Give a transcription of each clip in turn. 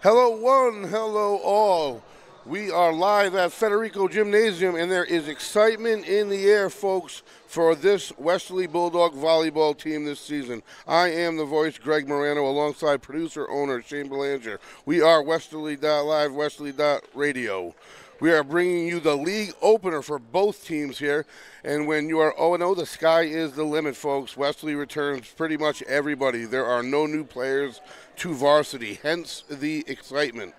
Hello, one, hello, all. We are live at Federico Gymnasium, and there is excitement in the air, folks, for this Westerly Bulldog volleyball team this season. I am the voice, Greg Morano, alongside producer, owner, Shane Belanger. We are Westerly.live, Westerly.radio. We are bringing you the league opener for both teams here. And when you are 0-0, the sky is the limit, folks. Westerly returns pretty much everybody. There are no new players to varsity, hence the excitement.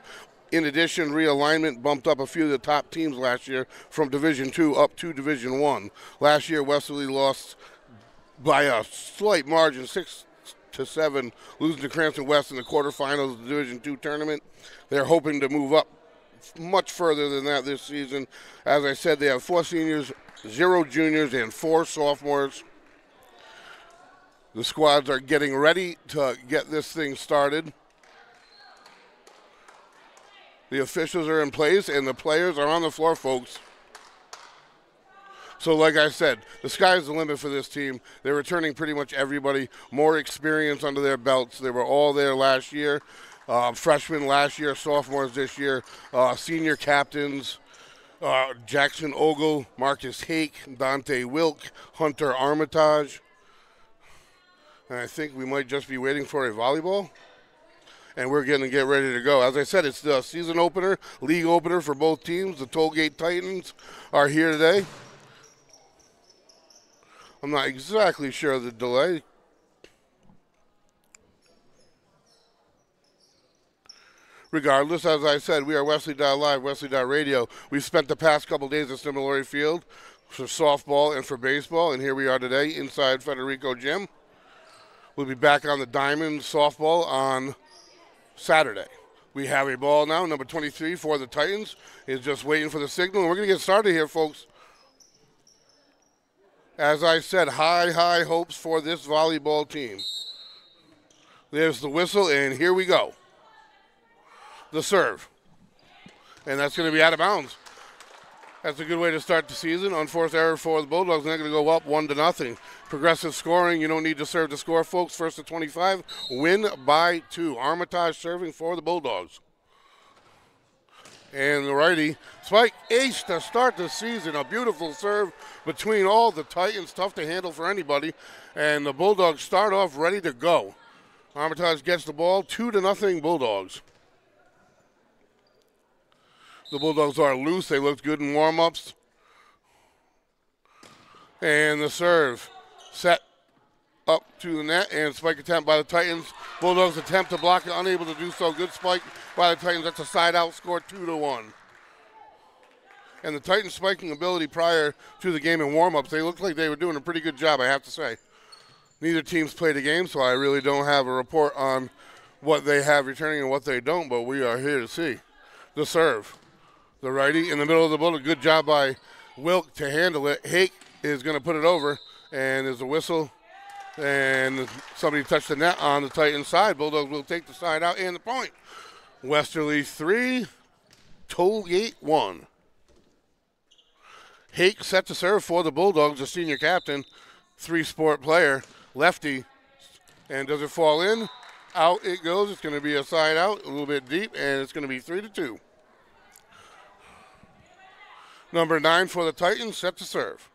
In addition, realignment bumped up a few of the top teams last year from Division II up to Division I. Last year, Westerly lost by a slight margin, 6-7, losing to Cranston West in the quarterfinals of the Division II tournament. They're hoping to move up much further than that this season. As I said, they have 4 seniors, 0 juniors, and 4 sophomores. The squads are getting ready to get this thing started. The officials are in place, and the players are on the floor, folks. So like I said, the sky's the limit for this team. They're returning pretty much everybody, more experience under their belts. They were all there last year. Freshmen last year, sophomores this year, senior captains, Jackson Ogle, Marcus Hake, Dante Wilk, Hunter Armitage. And I think we might just be waiting for a volleyball. And we're going to get ready to go. As I said, it's the season opener, league opener for both teams. The Tollgate Titans are here today. I'm not exactly sure of the delay. Regardless, as I said, we are Westerly.live, Westerly.radio. We've spent the past couple days at Stimulatory Field for softball and for baseball, and here we are today inside Federico Gym. We'll be back on the diamond softball on Saturday. We have a ball now, number 23 for the Titans. Is just waiting for the signal, and we're going to get started here, folks. As I said, high hopes for this volleyball team. There's the whistle, and here we go. The serve. And that's going to be out of bounds. That's a good way to start the season. Unforced error for the Bulldogs, and they're going to go up 1-0. Progressive scoring. You don't need to serve to score, folks. First to 25. Win by 2. Armitage serving for the Bulldogs. And the righty, spike ace to start the season. A beautiful serve between all the Titans. Tough to handle for anybody. And the Bulldogs start off ready to go. Armitage gets the ball. 2-0 Bulldogs. The Bulldogs are loose. They looked good in warm-ups. And the serve set up to the net, and spike attempt by the Titans. Bulldogs attempt to block it, unable to do so. Good spike by the Titans. That's a side-out score, 2-1. And the Titans' spiking ability prior to the game in warm-ups, they looked like they were doing a pretty good job, I have to say. Neither team's played a game, so I really don't have a report on what they have returning and what they don't, but we are here to see. The serve. The righty in the middle of the bullet. Good job by Wilk to handle it. Hake is going to put it over, and there's a whistle. And somebody touched the net on the Titans side. Bulldogs will take the side out and the point. Westerly 3, Tollgate 1. Hake set to serve for the Bulldogs, the senior captain, 3-sport player, lefty. And does it fall in? Out it goes. It's going to be a side out, a little bit deep, and it's going to be 3-2. Number 9 for the Titans, set to serve.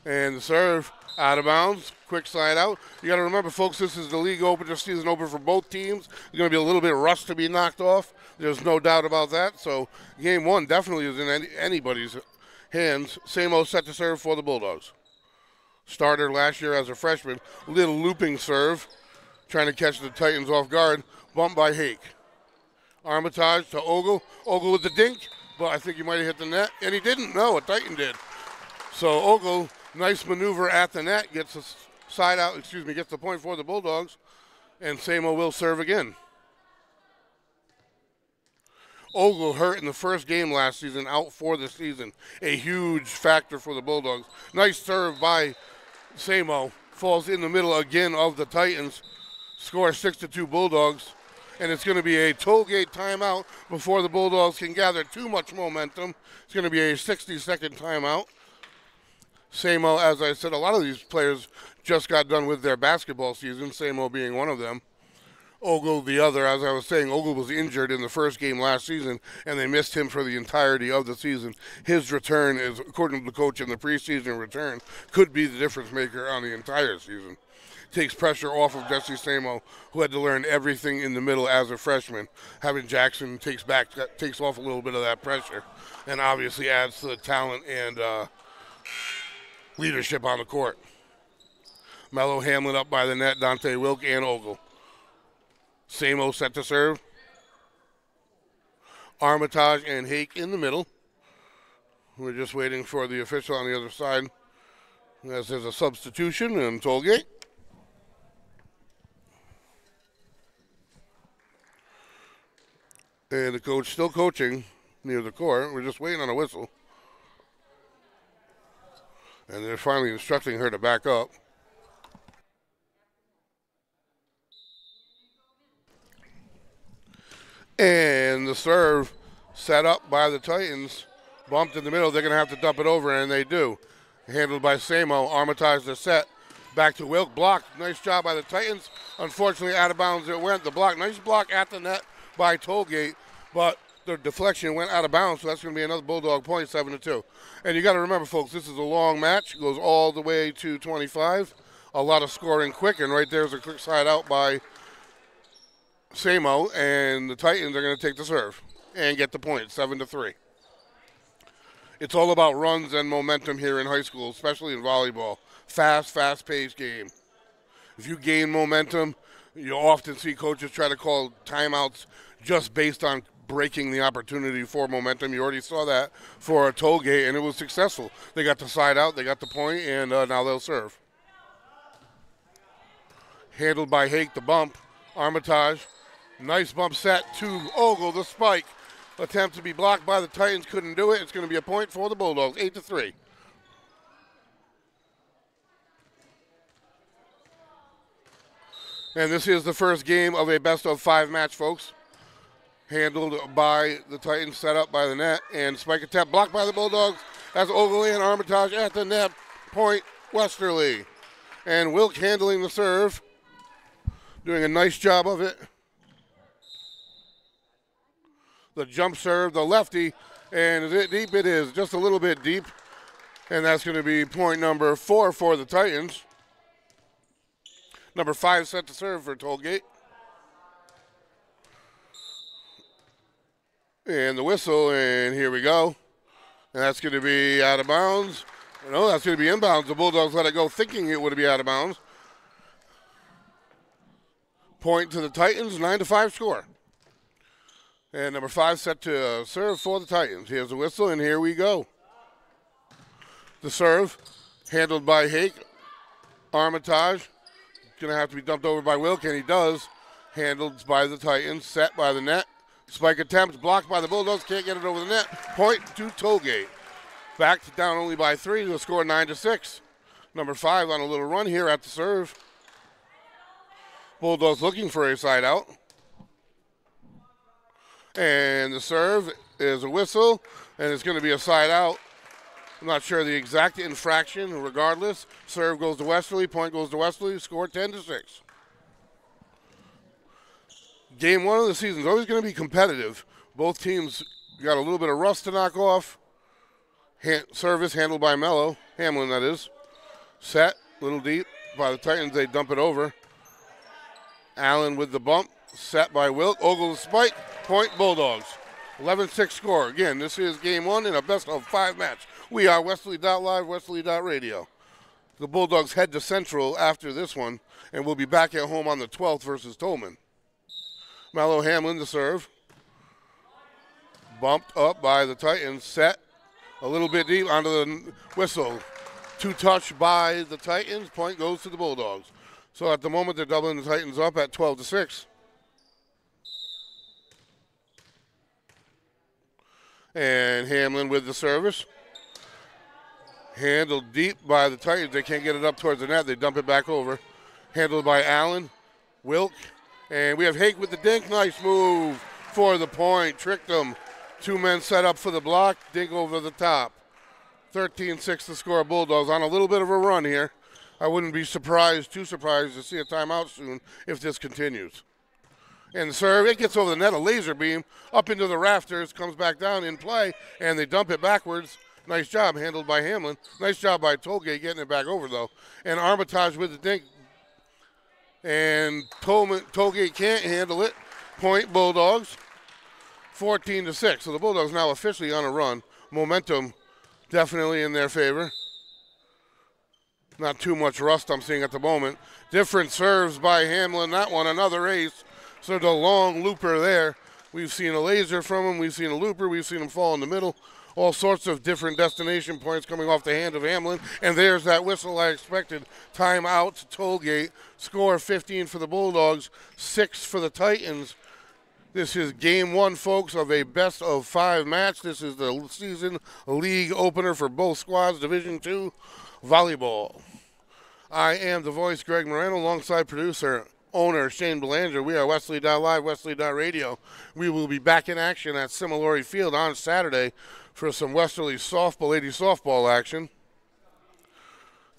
And the serve out of bounds, quick slide out. You got to remember, folks, this is the league opener, season opener for both teams. There's going to be a little bit of rust to be knocked off. There's no doubt about that. So game 1 definitely is in anybody's hands. Samo set to serve for the Bulldogs. Starter last year as a freshman. Little looping serve, trying to catch the Titans off guard. Bumped by Hake. Armitage to Ogle. Ogle with the dink, but I think he might have hit the net. And he didn't. No, a Titan did. So Ogle, nice maneuver at the net, gets the side out, gets the point for the Bulldogs. And Samo will serve again. Ogle hurt in the first game last season, out for the season. A huge factor for the Bulldogs. Nice serve by Samo. Falls in the middle again of the Titans. Score 6-2 Bulldogs. And it's going to be a Tollgate timeout before the Bulldogs can gather too much momentum. It's going to be a 60-second timeout. Samo, as I said, a lot of these players just got done with their basketball season, Samo being one of them. Ogle the other. As I was saying, Ogle was injured in the first game last season, and they missed him for the entirety of the season. His return is, according to the coach in the preseason return, could be the difference maker on the entire season. Takes pressure off of Jesse Samo, who had to learn everything in the middle as a freshman. Having Jackson takes off a little bit of that pressure, and obviously adds to the talent and leadership on the court. Mello Hamlin up by the net, Dante Wilk and Ogle. Samo set to serve. Armitage and Hake in the middle. We're just waiting for the official on the other side. As there's a substitution in Tollgate. And the coach still coaching near the court. We're just waiting on a whistle. And they're finally instructing her to back up. And the serve set up by the Titans, bumped in the middle. They're going to have to dump it over, and they do. Handled by Samo. Armitage the set. Back to Wilk. Blocked. Nice job by the Titans. Unfortunately, out of bounds it went. The block. Nice block at the net by Tollgate, but the deflection went out of bounds, so that's going to be another Bulldog point, 7-2. And you got to remember, folks, this is a long match. It goes all the way to 25. A lot of scoring quick, and right there's a quick side out by Samo, and the Titans are going to take the serve and get the point, 7-3. It's all about runs and momentum here in high school, especially in volleyball. Fast-paced game. If you gain momentum, you often see coaches try to call timeouts just based on breaking the opportunity for momentum. You already saw that for Tollgate, and it was successful. They got the side out, they got the point, and now they'll serve. Handled by Hake, the bump. Armitage. Nice bump set to Ogle, the spike. Attempt to be blocked by the Titans, couldn't do it. It's going to be a point for the Bulldogs, 8-3. And this is the first game of a best-of-5 match, folks. Handled by the Titans, set up by the net, and spike attempt blocked by the Bulldogs. That's Ogle and Armitage at the net. Point, Westerly. And Wilk handling the serve. Doing a nice job of it. The jump serve, the lefty, and is it deep? It is, just a little bit deep. And that's going to be point number 4 for the Titans. Number 5 set to serve for Tollgate. And the whistle, and here we go. And that's going to be out of bounds. No, that's going to be inbounds. The Bulldogs let it go thinking it would be out of bounds. Point to the Titans, 9-5 score. And number 5 set to serve for the Titans. Here's the whistle, and here we go. The serve, handled by Hake. Armitage, going to have to be dumped over by Wilk, and he does. Handled by the Titans, set by the net. Spike attempt, blocked by the Bulldogs, can't get it over the net. Point to Tollgate. Back to down only by 3 to score 9-6. Number 5 on a little run here at the serve. Bulldogs looking for a side out. And the serve is a whistle, and it's going to be a side out. I'm not sure the exact infraction. Regardless, serve goes to Westerly, point goes to Westerly, score 10-6. Game 1 of the season is always going to be competitive. Both teams got a little bit of rust to knock off. Service handled by Mello, Hamlin that is. Set, little deep by the Titans, they dump it over. Allen with the bump, set by Wilk. Ogle the spike, point Bulldogs. 11-6 score. Again, this is game 1 in a best-of-5 match. We are Westerly.live, Westerly.radio. The Bulldogs head to Central after this one, and we'll be back at home on the 12th versus Tolman. Mello Hamlin to serve. Bumped up by the Titans, set a little bit deep onto the whistle. 2-touch by the Titans, point goes to the Bulldogs. So at the moment, they're doubling the Titans up at 12-6. And Hamlin with the service. Handled deep by the Titans. They can't get it up towards the net. They dump it back over. Handled by Allen, Wilk. And we have Hake with the dink. Nice move for the point. Tricked them. 2 men set up for the block. Dink over the top. 13-6 to score. Bulldogs on a little bit of a run here. I wouldn't be too surprised to see a timeout soon if this continues. And the serve, it gets over the net, a laser beam, up into the rafters, comes back down in play, and they dump it backwards. Nice job handled by Hamlin. Nice job by Tollgate getting it back over, though. And Armitage with the dink. And Tollgate can't handle it. Point Bulldogs, 14-6. So the Bulldogs now officially on a run. Momentum definitely in their favor. Not too much rust I'm seeing at the moment. Different serves by Hamlin. That one, another ace. So the long looper there. We've seen a laser from him. We've seen a looper. We've seen him fall in the middle. All sorts of different destination points coming off the hand of Hamlin. And there's that whistle I expected. Timeout to Tollgate. Score 15 for the Bulldogs, 6 for the Titans. This is game one, folks, of a best-of-5 match. This is the season league opener for both squads, Division II volleyball. I am the voice, Greg Moreno, alongside producer, owner, Shane Belanger. We are Westerly.live, Westerly.radio. We will be back in action at Similori Field on Saturday for some Westerly softball, lady softball action.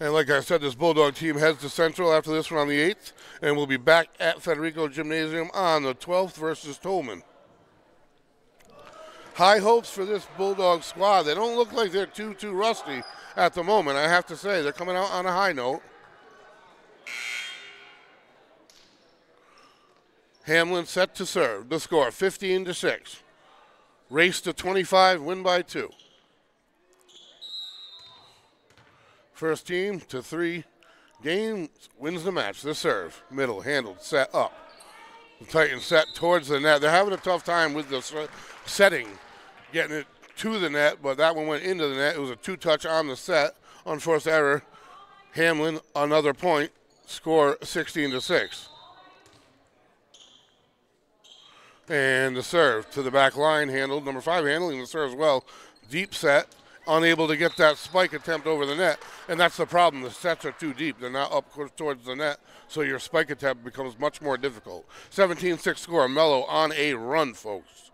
And like I said, this Bulldog team heads to Central after this one on the 8th, and we'll be back at Federico Gymnasium on the 12th versus Tolman. High hopes for this Bulldog squad. They don't look like they're too rusty at the moment, I have to say. They're coming out on a high note. Hamlin set to serve. The score, 15-6. Race to 25, win by 2. First team to 3 games wins the match. The serve, middle, handled, set up. The Titans set towards the net. They're having a tough time with the setting, getting it to the net, but that one went into the net. It was a 2-touch on the set. Unforced error. Hamlin, another point. Score 16-6. And the serve to the back line handled. Number 5 handling the serve as well. Deep set. Unable to get that spike attempt over the net. And that's the problem. The sets are too deep. They're not up towards the net, so your spike attempt becomes much more difficult. 17-6 score. Mello on a run, folks.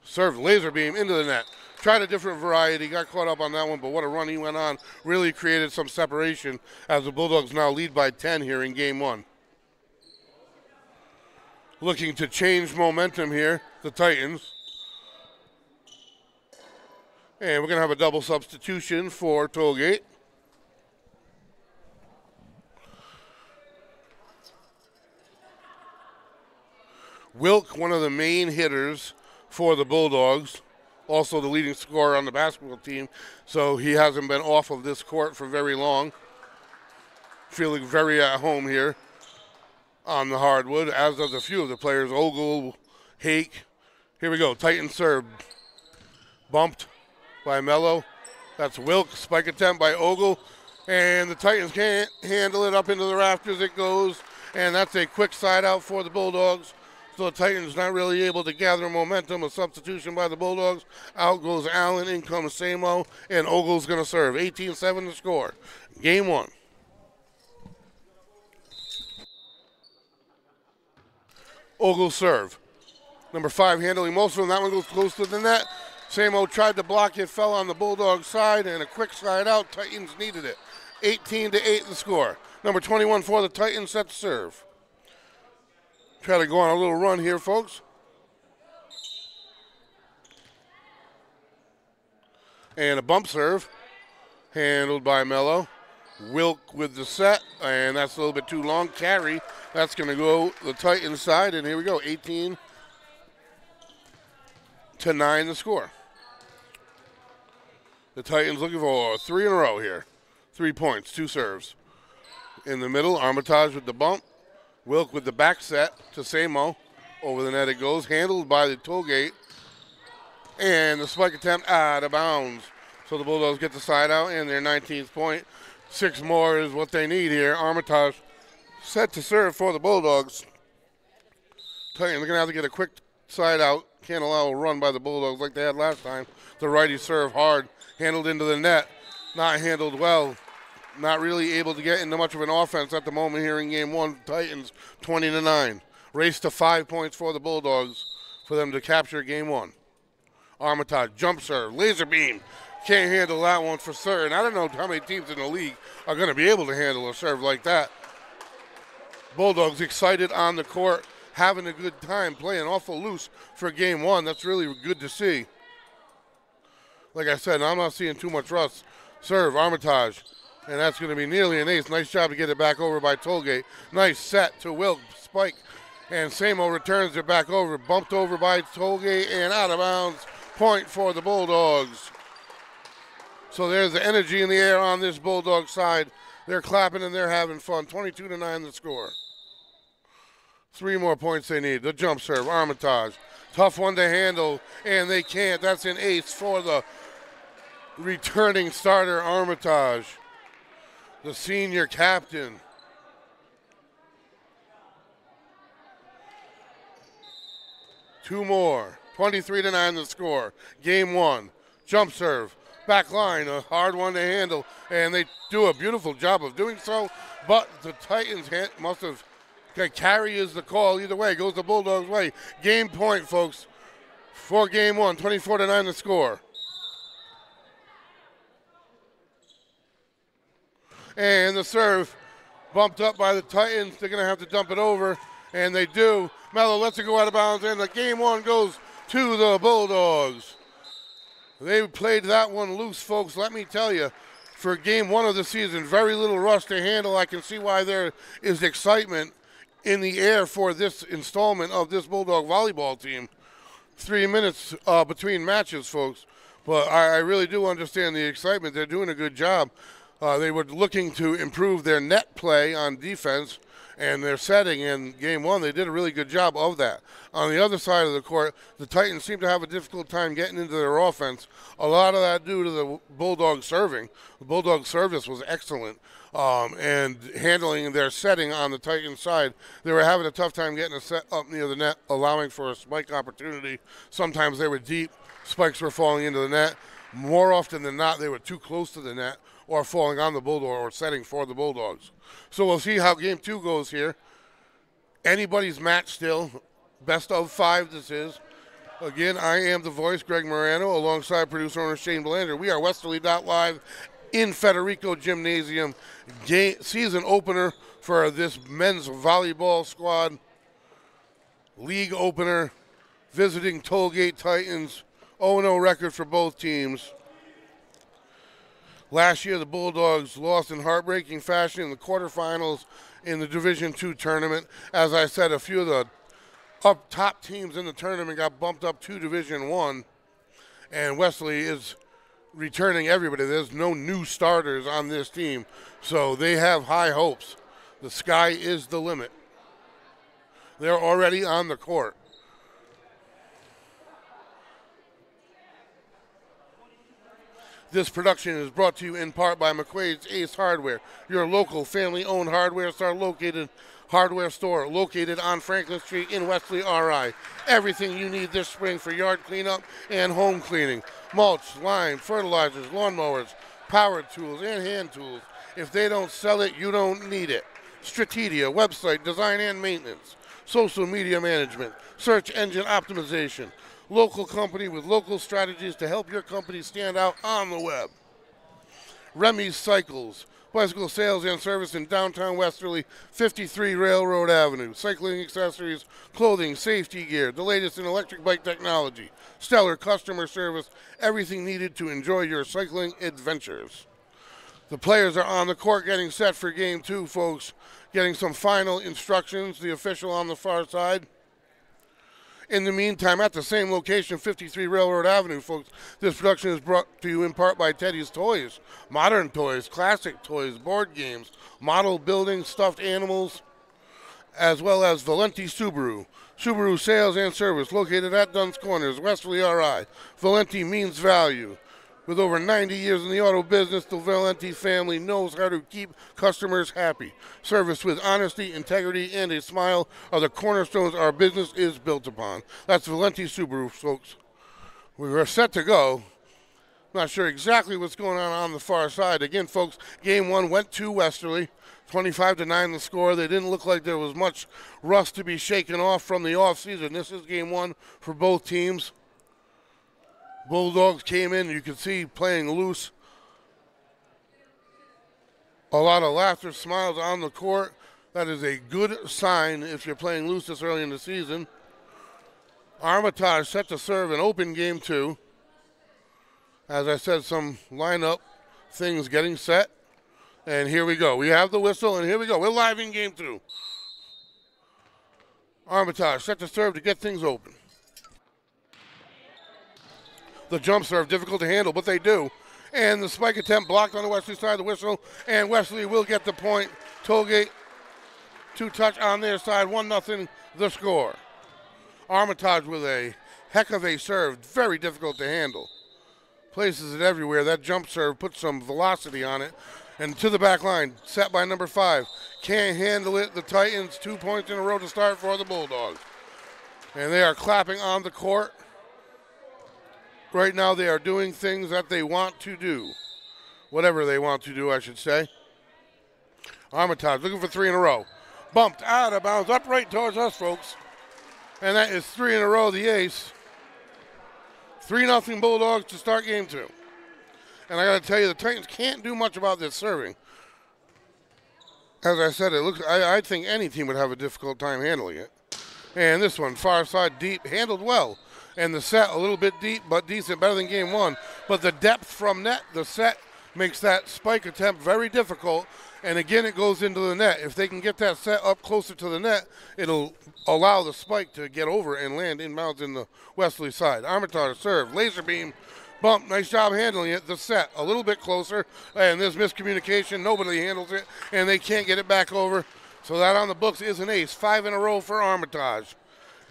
Served laser beam into the net. Tried a different variety. Got caught up on that one, but what a run he went on. Really created some separation as the Bulldogs now lead by 10 here in game one. Looking to change momentum here, the Titans. And we're going to have a double substitution for Tollgate. Wilk, one of the main hitters for the Bulldogs, also the leading scorer on the basketball team, so he hasn't been off of this court for very long. Feeling very at home here on the hardwood, as does a few of the players. Ogle, Hake. Here we go. Titan serve. Bumped by Mello. That's Wilk. Spike attempt by Ogle. And the Titans can't handle it. Up into the rafters it goes. And that's a quick side out for the Bulldogs. So the Titans not really able to gather momentum. A substitution by the Bulldogs. Out goes Allen. In comes Samo. And Ogle's going to serve. 18-7 to score. Game one. Ogle serve. Number 5 handling most of them. That one goes close to the net. Samo tried to block it, fell on the Bulldog side, and a quick side out. Titans needed it. 18-8 the score. Number 21 for the Titans set to serve. Try to go on a little run here, folks. And a bump serve. Handled by Mello. Wilk with the set, and that's a little bit too long. Carry. That's going to go the Titans side, and here we go. 18-9 the score. The Titans looking for 3 in a row here. 3 points, 2 serves. In the middle, Armitage with the bump. Wilk with the back set to Samo. Over the net it goes, handled by the Tollgate. And the spike attempt out of bounds. So the Bulldogs get the side out and their 19th point. 6 more is what they need here. Armitage set to serve for the Bulldogs. Titans are going to have to get a quick side out. Can't allow a run by the Bulldogs like they had last time. The righty serve hard, handled into the net. Not handled well. Not really able to get into much of an offense at the moment here in game one. Titans 20-9. Race to 5 points for the Bulldogs for them to capture game one. Armitage jump serve, laser beam. Can't handle that one for certain. I don't know how many teams in the league are going to be able to handle a serve like that. Bulldogs excited on the court, having a good time, playing awful loose for game one. That's really good to see. Like I said, I'm not seeing too much rust. Serve, Armitage, and that's going to be nearly an ace. Nice job to get it back over by Tollgate. Nice set to Wilk, spike, and Samo returns it back over. Bumped over by Tollgate and out of bounds. Point for the Bulldogs. So there's the energy in the air on this Bulldog side. They're clapping and they're having fun. 22-9 the score. 3 more points they need. The jump serve, Armitage. Tough one to handle, and they can't. That's an ace for the returning starter, Armitage, the senior captain. Two more. 23-9 the score. Game one. Jump serve. Back line, a hard one to handle, and they do a beautiful job of doing so, but the Titans must have carry is the call. Either way, goes the Bulldogs' way. Game point, folks, for game one. 24-9 the score. And the serve bumped up by the Titans. They're going to have to dump it over, and they do. Mello lets it go out of bounds, and the game one goes to the Bulldogs. They played that one loose, folks. Let me tell you, for game one of the season, very little rush to handle. I can see why there is excitement in the air for this installment of this Bulldog volleyball team. 3 minutes between matches, folks. But I really do understand the excitement. They're doing a good job. They were looking to improve their net play on defense and their setting in game one. They did a really good job of that. On the other side of the court, the Titans seem to have a difficult time getting into their offense. A lot of that due to the Bulldog serving. The Bulldog service was excellent. And handling their setting on the Titans side, they were having a tough time getting a set up near the net, allowing for a spike opportunity. Sometimes they were deep. Spikes were falling into the net. More often than not, they were too close to the net or falling on the Bulldog or setting for the Bulldogs. So we'll see how game two goes here. Anybody's match still. Best of 5 this is. Again, I am the voice, Greg Morano, alongside producer owner Shane Belanger. We are Westerly.live in Federico Gymnasium. Season opener for this men's volleyball squad. League opener, visiting Tollgate Titans. 0-0 record for both teams. Last year, the Bulldogs lost in heartbreaking fashion in the quarterfinals in the Division II tournament. As I said, a few of the top teams in the tournament got bumped up to Division I, and Westerly is returning everybody. There's no new starters on this team, so they have high hopes. The sky is the limit. They're already on the court. This production is brought to you in part by McQuaid's Ace Hardware, your local family-owned hardware store located on Franklin Street in Westerly, RI. Everything you need this spring for yard cleanup and home cleaning. Mulch, lime, fertilizers, lawnmowers, power tools, and hand tools. If they don't sell it, you don't need it. Strategia, website, design and maintenance. Social media management, search engine optimization. Local company with local strategies to help your company stand out on the web. Remy's Cycles, bicycle sales and service in downtown Westerly, 53 Railroad Avenue. Cycling accessories, clothing, safety gear, the latest in electric bike technology, stellar customer service, everything needed to enjoy your cycling adventures. The players are on the court getting set for game two, folks. Getting some final instructions, the official on the far side. In the meantime, at the same location, 53 Railroad Avenue, folks, this production is brought to you in part by Teddy's Toys. Modern toys, classic toys, board games, model buildings, stuffed animals, as well as Valenti Subaru. Subaru sales and service located at Dunn's Corners, Westerly, RI. Valenti means value. With over 90 years in the auto business, the Valenti family knows how to keep customers happy. Service with honesty, integrity, and a smile are the cornerstones our business is built upon. That's Valenti Subaru, folks. We are set to go. Not sure exactly what's going on the far side. Again, folks, game one went to Westerly. 25-9 the score. They didn't look like there was much rust to be shaken off from the offseason. This is game one for both teams. Bulldogs came in, you can see, playing loose. A lot of laughter, smiles on the court. That is a good sign if you're playing loose this early in the season. Armitage set to serve an open game 2. As I said, some lineup things getting set. And here we go. We have the whistle, and here we go. We're live in game 2. Armitage set to serve to get things open. The jump serve, difficult to handle, but they do. And the spike attempt blocked on the Westerly side of the whistle, and Westerly will get the point. Tollgate, 2-touch on their side, 1-0 the score. Armitage with a heck of a serve, very difficult to handle. Places it everywhere. That jump serve puts some velocity on it. And to the back line, set by number 5. Can't handle it. The Titans, 2 points in a row to start for the Bulldogs. And they are clapping on the court. Right now they are doing things that they want to do. Whatever they want to do, I should say. Armitage looking for 3 in a row. Bumped out of bounds, up right towards us, folks. And that is 3 in a row, the ace. 3-0 Bulldogs to start game 2. And I got to tell you, the Titans can't do much about this serving. As I said, I think any team would have a difficult time handling it. And this one, far side deep, handled well. And the set a little bit deep, but decent, better than game 1. But the depth from net, the set makes that spike attempt very difficult. And again, it goes into the net. If they can get that set up closer to the net, it'll allow the spike to get over and land inbounds in the Westerly side. Armitage serve, laser beam, bump, nice job handling it. The set a little bit closer, and there's miscommunication. Nobody handles it, and they can't get it back over. So that on the books is an ace. 5 in a row for Armitage.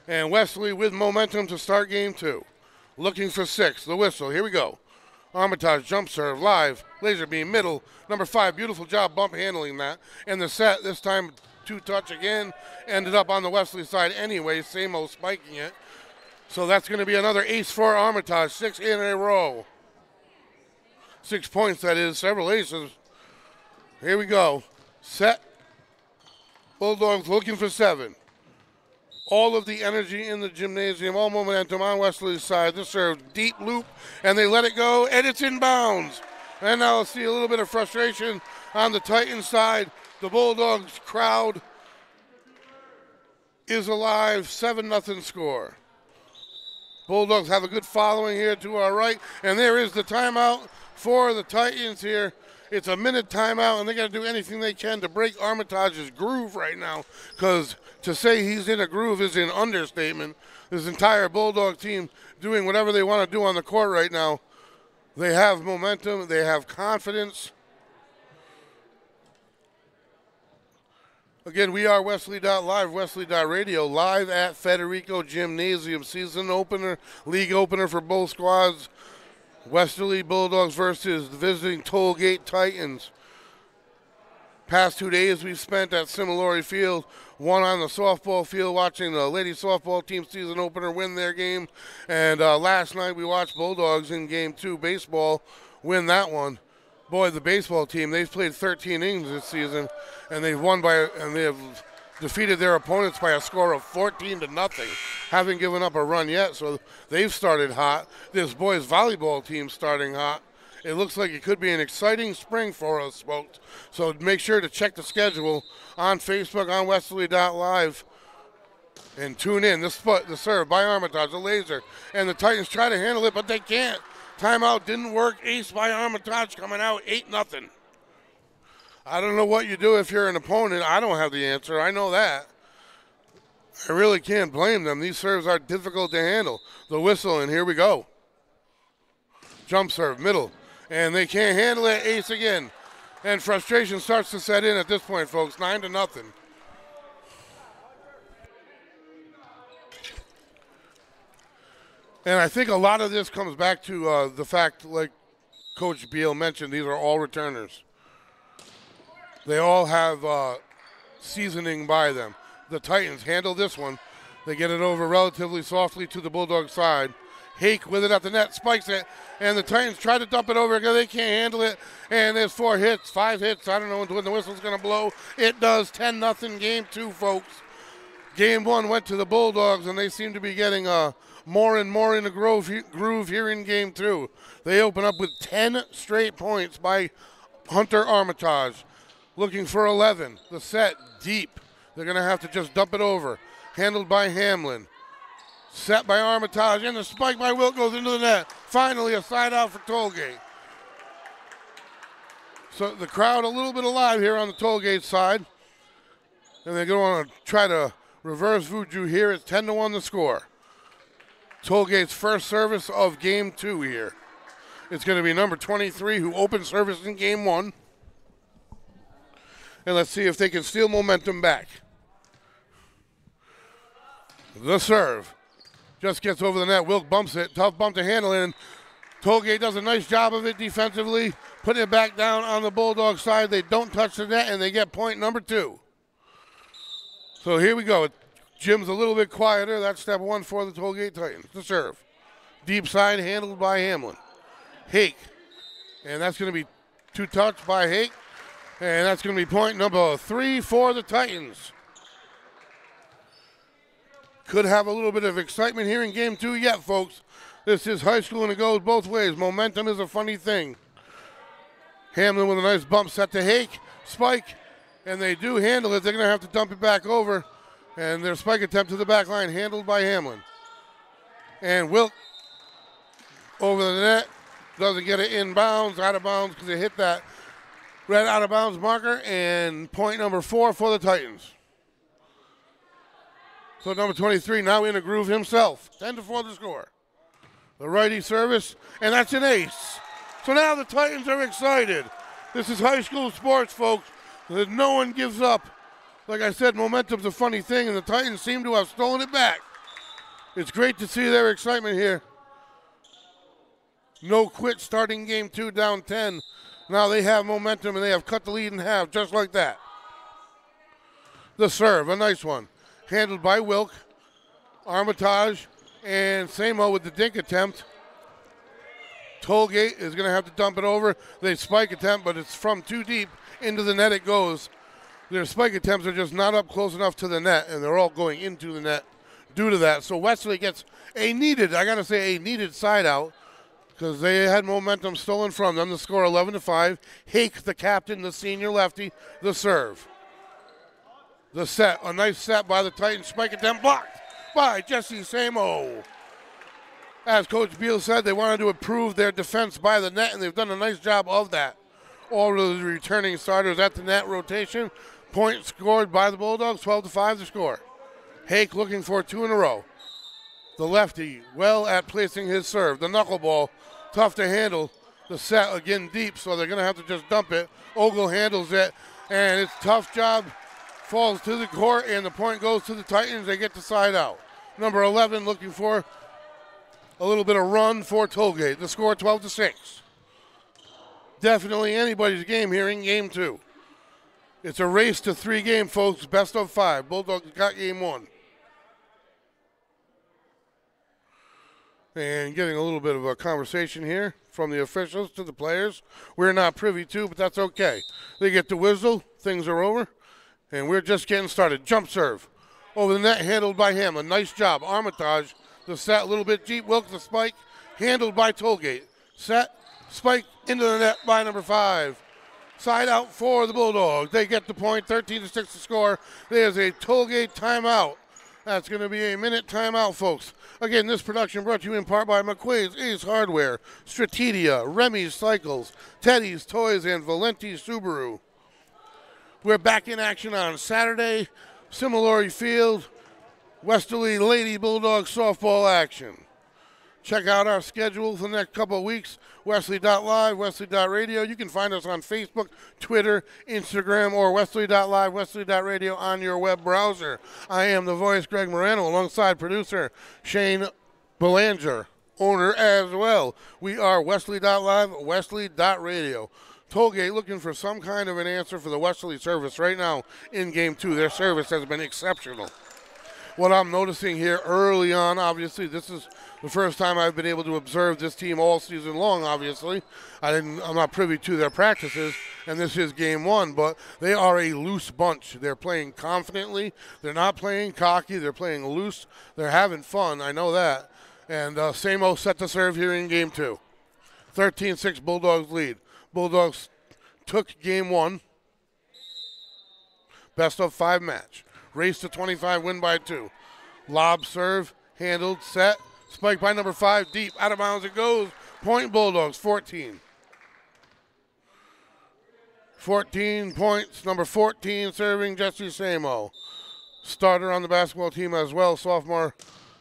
And Westerly with momentum to start game 2. Looking for 6, the whistle, here we go. Armitage jump serve, live, laser beam, middle. Number 5, beautiful job bump handling that. And the set, this time 2-touch again, ended up on the Westerly side anyway, same old spiking it. So that's going to be another ace for Armitage, 6 in a row. 6 points, that is, several aces. Here we go. Set. Bulldogs looking for 7. All of the energy in the gymnasium, all momentum on Westerly's side. This serve, deep loop, and they let it go, and it's inbounds. And now we'll see a little bit of frustration on the Titans side. The Bulldogs crowd is alive, 7-0 score. Bulldogs have a good following here to our right, and there is the timeout for the Titans here. It's a minute timeout, and they got to do anything they can to break Armitage's groove right now, because to say he's in a groove is an understatement. This entire Bulldog team doing whatever they want to do on the court right now. They have momentum. They have confidence. Again, we are Westerly.live, Westerly.radio, live at Federico Gymnasium. Season opener, league opener for both squads. Westerly Bulldogs versus the visiting Tollgate Titans. Past 2 days we've spent at Similori Field, one on the softball field watching the ladies softball team season opener win their game. And last night we watched Bulldogs in game 2 baseball win that one. Boy, the baseball team, they've played 13 innings this season, and they've won and they have defeated their opponents by a score of 14-0. Haven't given up a run yet, so they've started hot. This boys volleyball team starting hot. It looks like it could be an exciting spring for us, folks. So make sure to check the schedule on Facebook, on Westerly.live, and tune in. The serve by Armitage, the laser, and the Titans try to handle it, but they can't. Timeout didn't work. Ace by Armitage coming out, 8-0. I don't know what you do if you're an opponent. I don't have the answer. I know that. I really can't blame them. These serves are difficult to handle. The whistle, and here we go. Jump serve, middle. And they can't handle it. Ace again. And frustration starts to set in at this point, folks. 9-0. And I think a lot of this comes back to the fact, like Coach Beal mentioned, these are all returners. They all have seasoning by them. The Titans handle this one. They get it over relatively softly to the Bulldog side. Hake with it at the net, spikes it, and the Titans try to dump it over because they can't handle it. And there's 4 hits, 5 hits. I don't know when the whistle's going to blow. It does. 10-0 game 2, folks. Game 1 went to the Bulldogs, and they seem to be getting a more and more in the groove here in game 2. They open up with 10 straight points by Hunter Armitage. Looking for 11. The set deep. They're going to have to just dump it over. Handled by Hamlin. Set by Armitage, and the spike by Wilt goes into the net. Finally, a side out for Tollgate. So the crowd a little bit alive here on the Tollgate side. And they're going to try to reverse Vuju here. It's 10-1 the score. Tollgate's first service of game 2 here. It's going to be number 23 who opened service in game 1. And let's see if they can steal momentum back. The serve. Just gets over the net. Wilk bumps it. Tough bump to handle it. And Tollgate does a nice job of it defensively. Putting it back down on the Bulldog side. They don't touch the net, and they get point number 2. So here we go. Jim's a little bit quieter. That's step 1 for the Tollgate Titans. The serve. Deep side handled by Hamlin. Hake. And that's going to be 2 touch by Hake. And that's going to be point number 3 for the Titans. Could have a little bit of excitement here in game 2 yet, folks. This is high school and it goes both ways. Momentum is a funny thing. Hamlin with a nice bump set to Hake. Spike. And they do handle it. They're going to have to dump it back over. And their spike attempt to the back line handled by Hamlin. And Wilt over the net. Doesn't get it inbounds, out of bounds because they hit that red out of bounds marker. And point number 4 for the Titans. So number 23 now in a groove himself. 10-4 the score. The righty service, and that's an ace. So now the Titans are excited. This is high school sports, folks. No one gives up. Like I said, momentum's a funny thing, and the Titans seem to have stolen it back. It's great to see their excitement here. No quit starting game 2 down 10. Now they have momentum, and they have cut the lead in half just like that. The serve, a nice one. Handled by Wilk, Armitage, and Samo with the dink attempt. Tollgate is going to have to dump it over. They spike attempt, but it's from too deep. Into the net it goes. Their spike attempts are just not up close enough to the net, and they're all going into the net due to that. So Westerly gets a needed, I got to say, a needed side out because they had momentum stolen from them. The score 11-5. Hake, the captain, the senior lefty, the serve. The set, a nice set by the Titans. Spike attempt blocked by Jesse Samo. As Coach Beal said, they wanted to improve their defense by the net, and they've done a nice job of that. All of the returning starters at the net rotation. Point scored by the Bulldogs, 12-5 the score. Hake looking for 2 in a row. The lefty well at placing his serve. The knuckleball, tough to handle. The set again deep, so they're going to have to just dump it. Ogle handles it, and it's a tough job. Falls to the court, and the point goes to the Titans. They get the side out. Number 11 looking for a little bit of run for Tollgate. The score 12-6. Definitely anybody's game here in game 2. It's a race to 3 game, folks. Best of 5. Bulldogs got game 1. And getting a little bit of a conversation here from the officials to the players. We're not privy to, but that's okay. They get the whistle. Things are over. And we're just getting started. Jump serve. Over the net, handled by Hamlin. Nice job. Armitage, the set, a little bit deep. Wilkes, the spike, handled by Tollgate. Set, spike into the net by number 5. Side out for the Bulldogs. They get the point, 13-6 to score. There's a Tollgate timeout. That's going to be a minute timeout, folks. Again, this production brought to you in part by McQuaid's Ace Hardware, Stratedia, Remy's Cycles, Teddy's Toys, and Valenti Subaru. We're back in action on Saturday, Similori Field, Westerly Lady Bulldogs softball action. Check out our schedule for the next couple of weeks, Westerly.live, Westerly.radio. You can find us on Facebook, Twitter, Instagram, or Westerly.live, Westerly.radio on your web browser. I am the voice, Greg Morano, alongside producer Shane Belanger, owner as well. We are Westerly.live, Westerly.radio. Tollgate looking for some kind of an answer for the Westerly service right now in game 2. Their service has been exceptional. What I'm noticing here early on, obviously, this is the first time I've been able to observe this team all season long, obviously. I'm not privy to their practices, and this is game 1, but they are a loose bunch. They're playing confidently. They're not playing cocky. They're playing loose. They're having fun. I know that. And Samo set to serve here in game 2. 13-6 Bulldogs lead. Bulldogs took game 1. Best of 5 match. Race to 25, win by 2. Lob serve, handled, set. Spike by number 5, deep, out of bounds it goes. Point Bulldogs, 14. 14 points, number 14 serving Jesse Samo. Starter on the basketball team as well, sophomore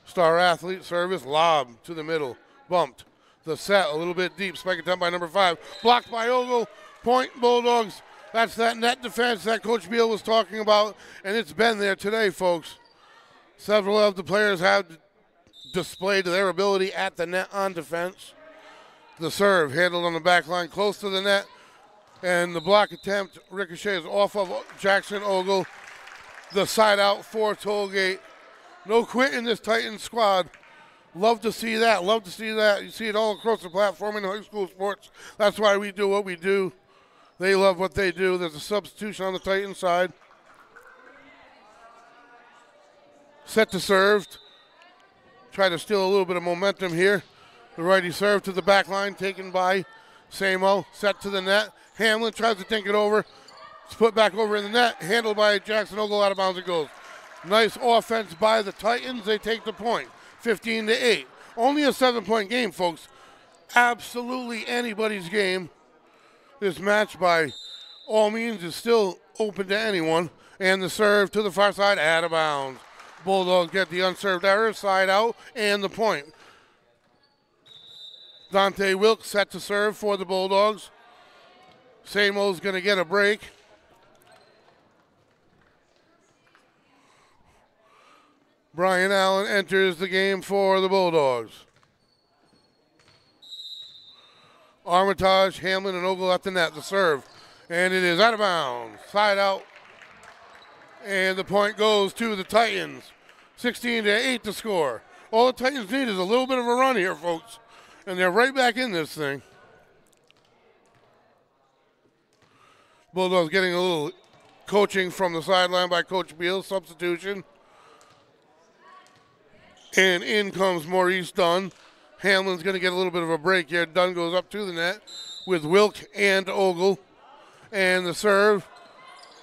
star athlete. Service, lob to the middle, bumped. The set, a little bit deep, spike attempt by number 5. Blocked by Ogle, point Bulldogs. That's that net defense that Coach Beal was talking about, and it's been there today, folks. Several of the players have displayed their ability at the net on defense. The serve, handled on the back line, close to the net, and the block attempt ricochets off of Jackson Ogle. The side out for Tollgate. No quit in this Titans squad. Love to see that. Love to see that. You see it all across the platform in high school sports. That's why we do what we do. They love what they do. There's a substitution on the Titans side. Set to serve. Try to steal a little bit of momentum here. The righty serve to the back line, taken by Samo. Set to the net. Hamlin tries to think it over. It's put back over in the net. Handled by Jackson Ogle, out of bounds it goes. Nice offense by the Titans. They take the point. 15-8. Only a 7-point game, folks. Absolutely anybody's game. This match, by all means, is still open to anyone. And the serve to the far side, out of bounds. Bulldogs get the unserved error, side out, and the point. Dante Wilkes set to serve for the Bulldogs. Samo's going to get a break. Brian Allen enters the game for the Bulldogs. Armitage, Hamlin, and Ogle at the net. The serve. And it is out of bounds. Side out. And the point goes to the Titans. 16-8 to score. All the Titans need is a little bit of a run here, folks. And they're right back in this thing. Bulldogs getting a little coaching from the sideline by Coach Beal. Substitution. And in comes Maurice Dunn. Hamlin's going to get a little bit of a break here. Dunn goes up to the net with Wilk and Ogle. And the serve,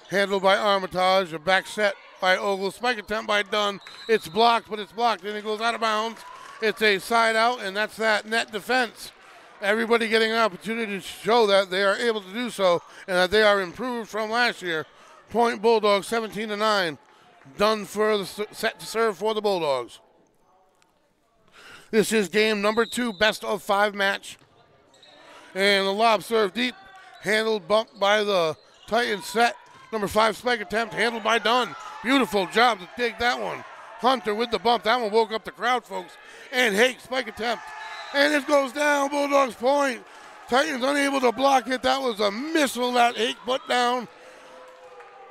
handled by Armitage. A back set by Ogle. Spike attempt by Dunn. It's blocked, but it's blocked. And it goes out of bounds. It's a side out, and that's that net defense. Everybody getting an opportunity to show that they are able to do so and that they are improved from last year. Point Bulldogs, 17-9. Dunn for the set to serve for the Bulldogs. This is game number 2, best of 5 match. And the lob serve deep, handled, bumped by the Titans set. Number 5 spike attempt, handled by Dunn. Beautiful job to take that one. Hunter with the bump. That one woke up the crowd, folks. And Hake, spike attempt. And it goes down, Bulldogs point. Titans unable to block it. That was a missile that Hake put down.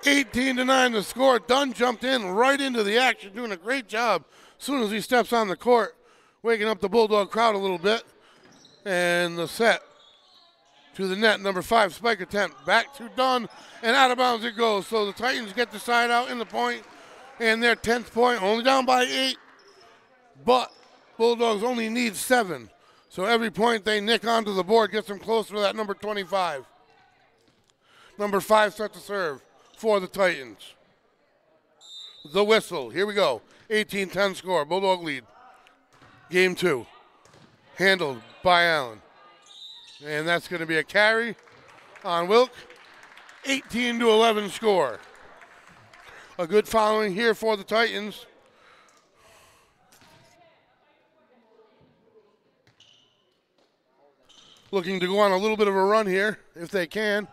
18-9 the score. Dunn jumped in right into the action, doing a great job as soon as he steps on the court. Waking up the Bulldog crowd a little bit. And the set to the net, number 5, spike attempt. Back to Dunn, and out of bounds it goes. So the Titans get the side out in the point, and their 10th point, only down by 8. But Bulldogs only need 7. So every point they nick onto the board gets them closer to that number 25. Number 5 set to serve for the Titans. The whistle, here we go. 18-10 score, Bulldog lead. Game 2, handled by Allen. And that's going to be a carry on Wilk. 18-11 score. A good following here for the Titans. Looking to go on a little bit of a run here, if they can.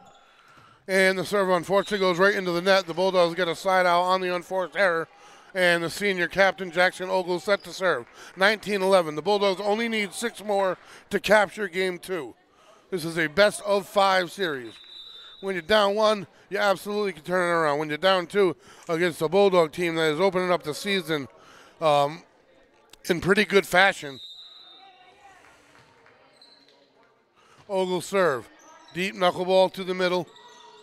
And the serve, unfortunately, goes right into the net. The Bulldogs get a side out on the unforced error. And the senior captain, Jackson Ogle, set to serve. 19-11. The Bulldogs only need 6 more to capture game 2. This is a best of 5 series. When you're down 1, you absolutely can turn it around. When you're down 2 against a Bulldog team that is opening up the season in pretty good fashion. Ogle serve. Deep knuckleball to the middle.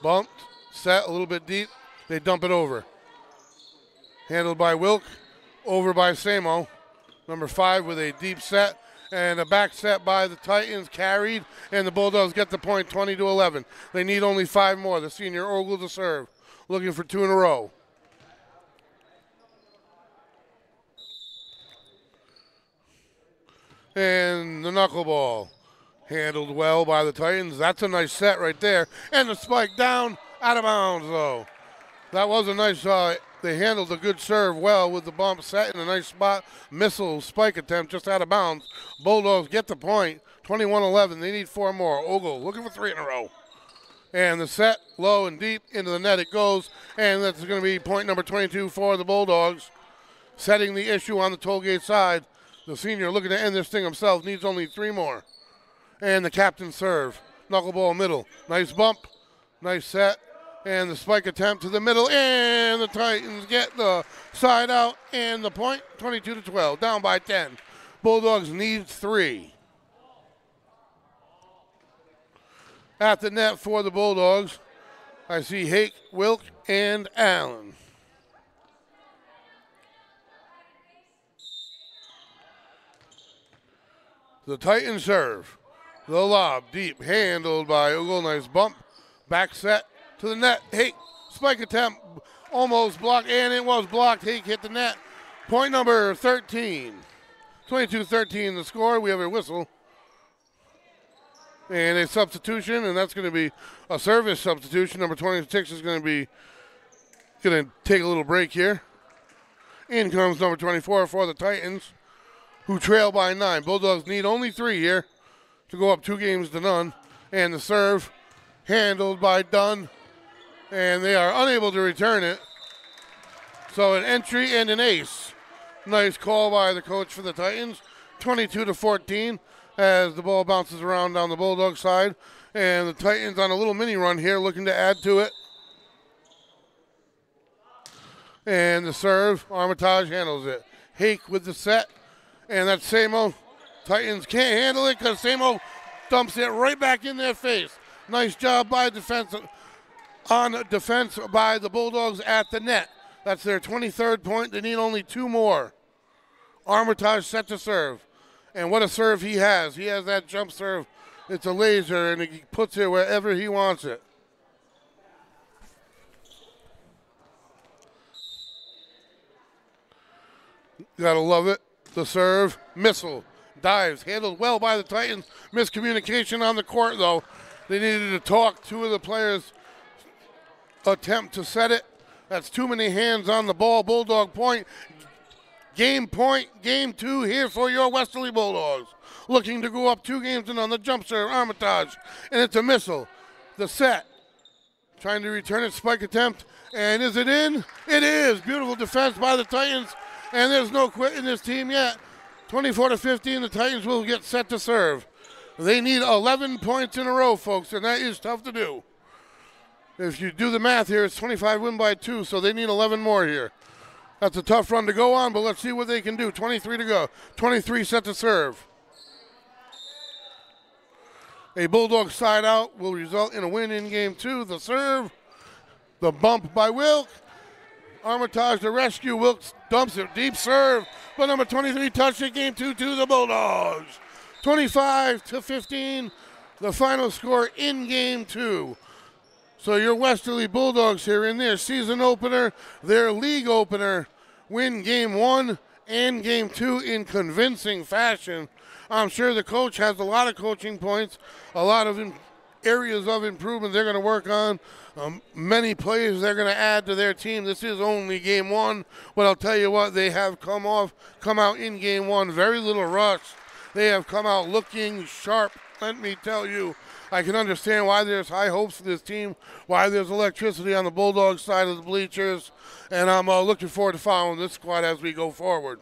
Bumped. Set a little bit deep. They dump it over. Handled by Wilk, over by Samo. Number 5 with a deep set and a back set by the Titans carried, and the Bulldogs get the point 20-11. They need only 5 more. The senior Ogle to serve, looking for 2 in a row. And the knuckleball handled well by the Titans. That's a nice set right there. And the spike down, out of bounds though. That was a nice, they handled a good serve well with the bump set in a nice spot. Missile spike attempt just out of bounds. Bulldogs get the point, 21-11. They need 4 more. Ogle looking for 3 in a row. And the set, low and deep, into the net it goes. And that's going to be point number 22 for the Bulldogs. Setting the issue on the Tollgate side. The senior looking to end this thing himself, needs only 3 more. And the captain serve. Knuckleball middle. Nice bump. Nice set. And the spike attempt to the middle. And the Titans get the side out and the point. 22-12. Down by 10. Bulldogs need 3. At the net for the Bulldogs, I see Hake, Wilk, and Allen. The Titans serve. The lob deep, handled by Ogle. Nice bump. Back set to the net. Hake, spike attempt, almost blocked, and it was blocked. Hake hit the net. Point number 13. 22-13 the score. We have a whistle. And a substitution, and that's going to be a service substitution. Number 26 is going to take a little break here. In comes number 24 for the Titans, who trail by 9. Bulldogs need only 3 here to go up 2-0. And the serve handled by Dunn, and they are unable to return it. So an entry and an ace. Nice call by the coach for the Titans. 22-14 as the ball bounces around down the Bulldog side. And the Titans on a little mini run here, looking to add to it. And the serve, Armitage handles it. Hake with the set. And that's Samo. Titans can't handle it because Samo dumps it right back in their face. Nice job by defense by the Bulldogs at the net. That's their 23rd point. They need only 2 more. Armitage set to serve. And what a serve he has. He has that jump serve. It's a laser, and he puts it wherever he wants it. Gotta love it. The serve, missile, dives, handled well by the Titans. Miscommunication on the court, though. They needed to talk. 2 of the players attempt to set it. That's too many hands on the ball. Bulldog point. Game point, game 2 here for your Westerly Bulldogs. Looking to go up 2-0 on the jump serve, Armitage. And it's a missile. The set. Trying to return it, spike attempt. And is it in? It is. Beautiful defense by the Titans. And there's no quit in this team yet. 24-15, the Titans will get set to serve. They need 11 points in a row, folks, and that is tough to do. If you do the math here, it's 25 win by 2, so they need 11 more here. That's a tough run to go on, but let's see what they can do. 23 to go. 23 set to serve. A Bulldog side out will result in a win in game 2. The serve, the bump by Wilk. Armitage to rescue. Wilkes dumps it. Deep serve. But number 23 touched it. Game 2 to the Bulldogs. 25-15. The final score in game 2. So your Westerly Bulldogs here in their season opener, their league opener, win game 1 and game 2 in convincing fashion. I'm sure the coach has a lot of coaching points, a lot of areas of improvement they're going to work on. Many players they're going to add to their team. This is only game 1, but I'll tell you what, they have come out in game 1, very little rush. They have come out looking sharp, let me tell you. I can understand why there's high hopes for this team, why there's electricity on the Bulldog side of the bleachers, and I'm looking forward to following this squad as we go forward.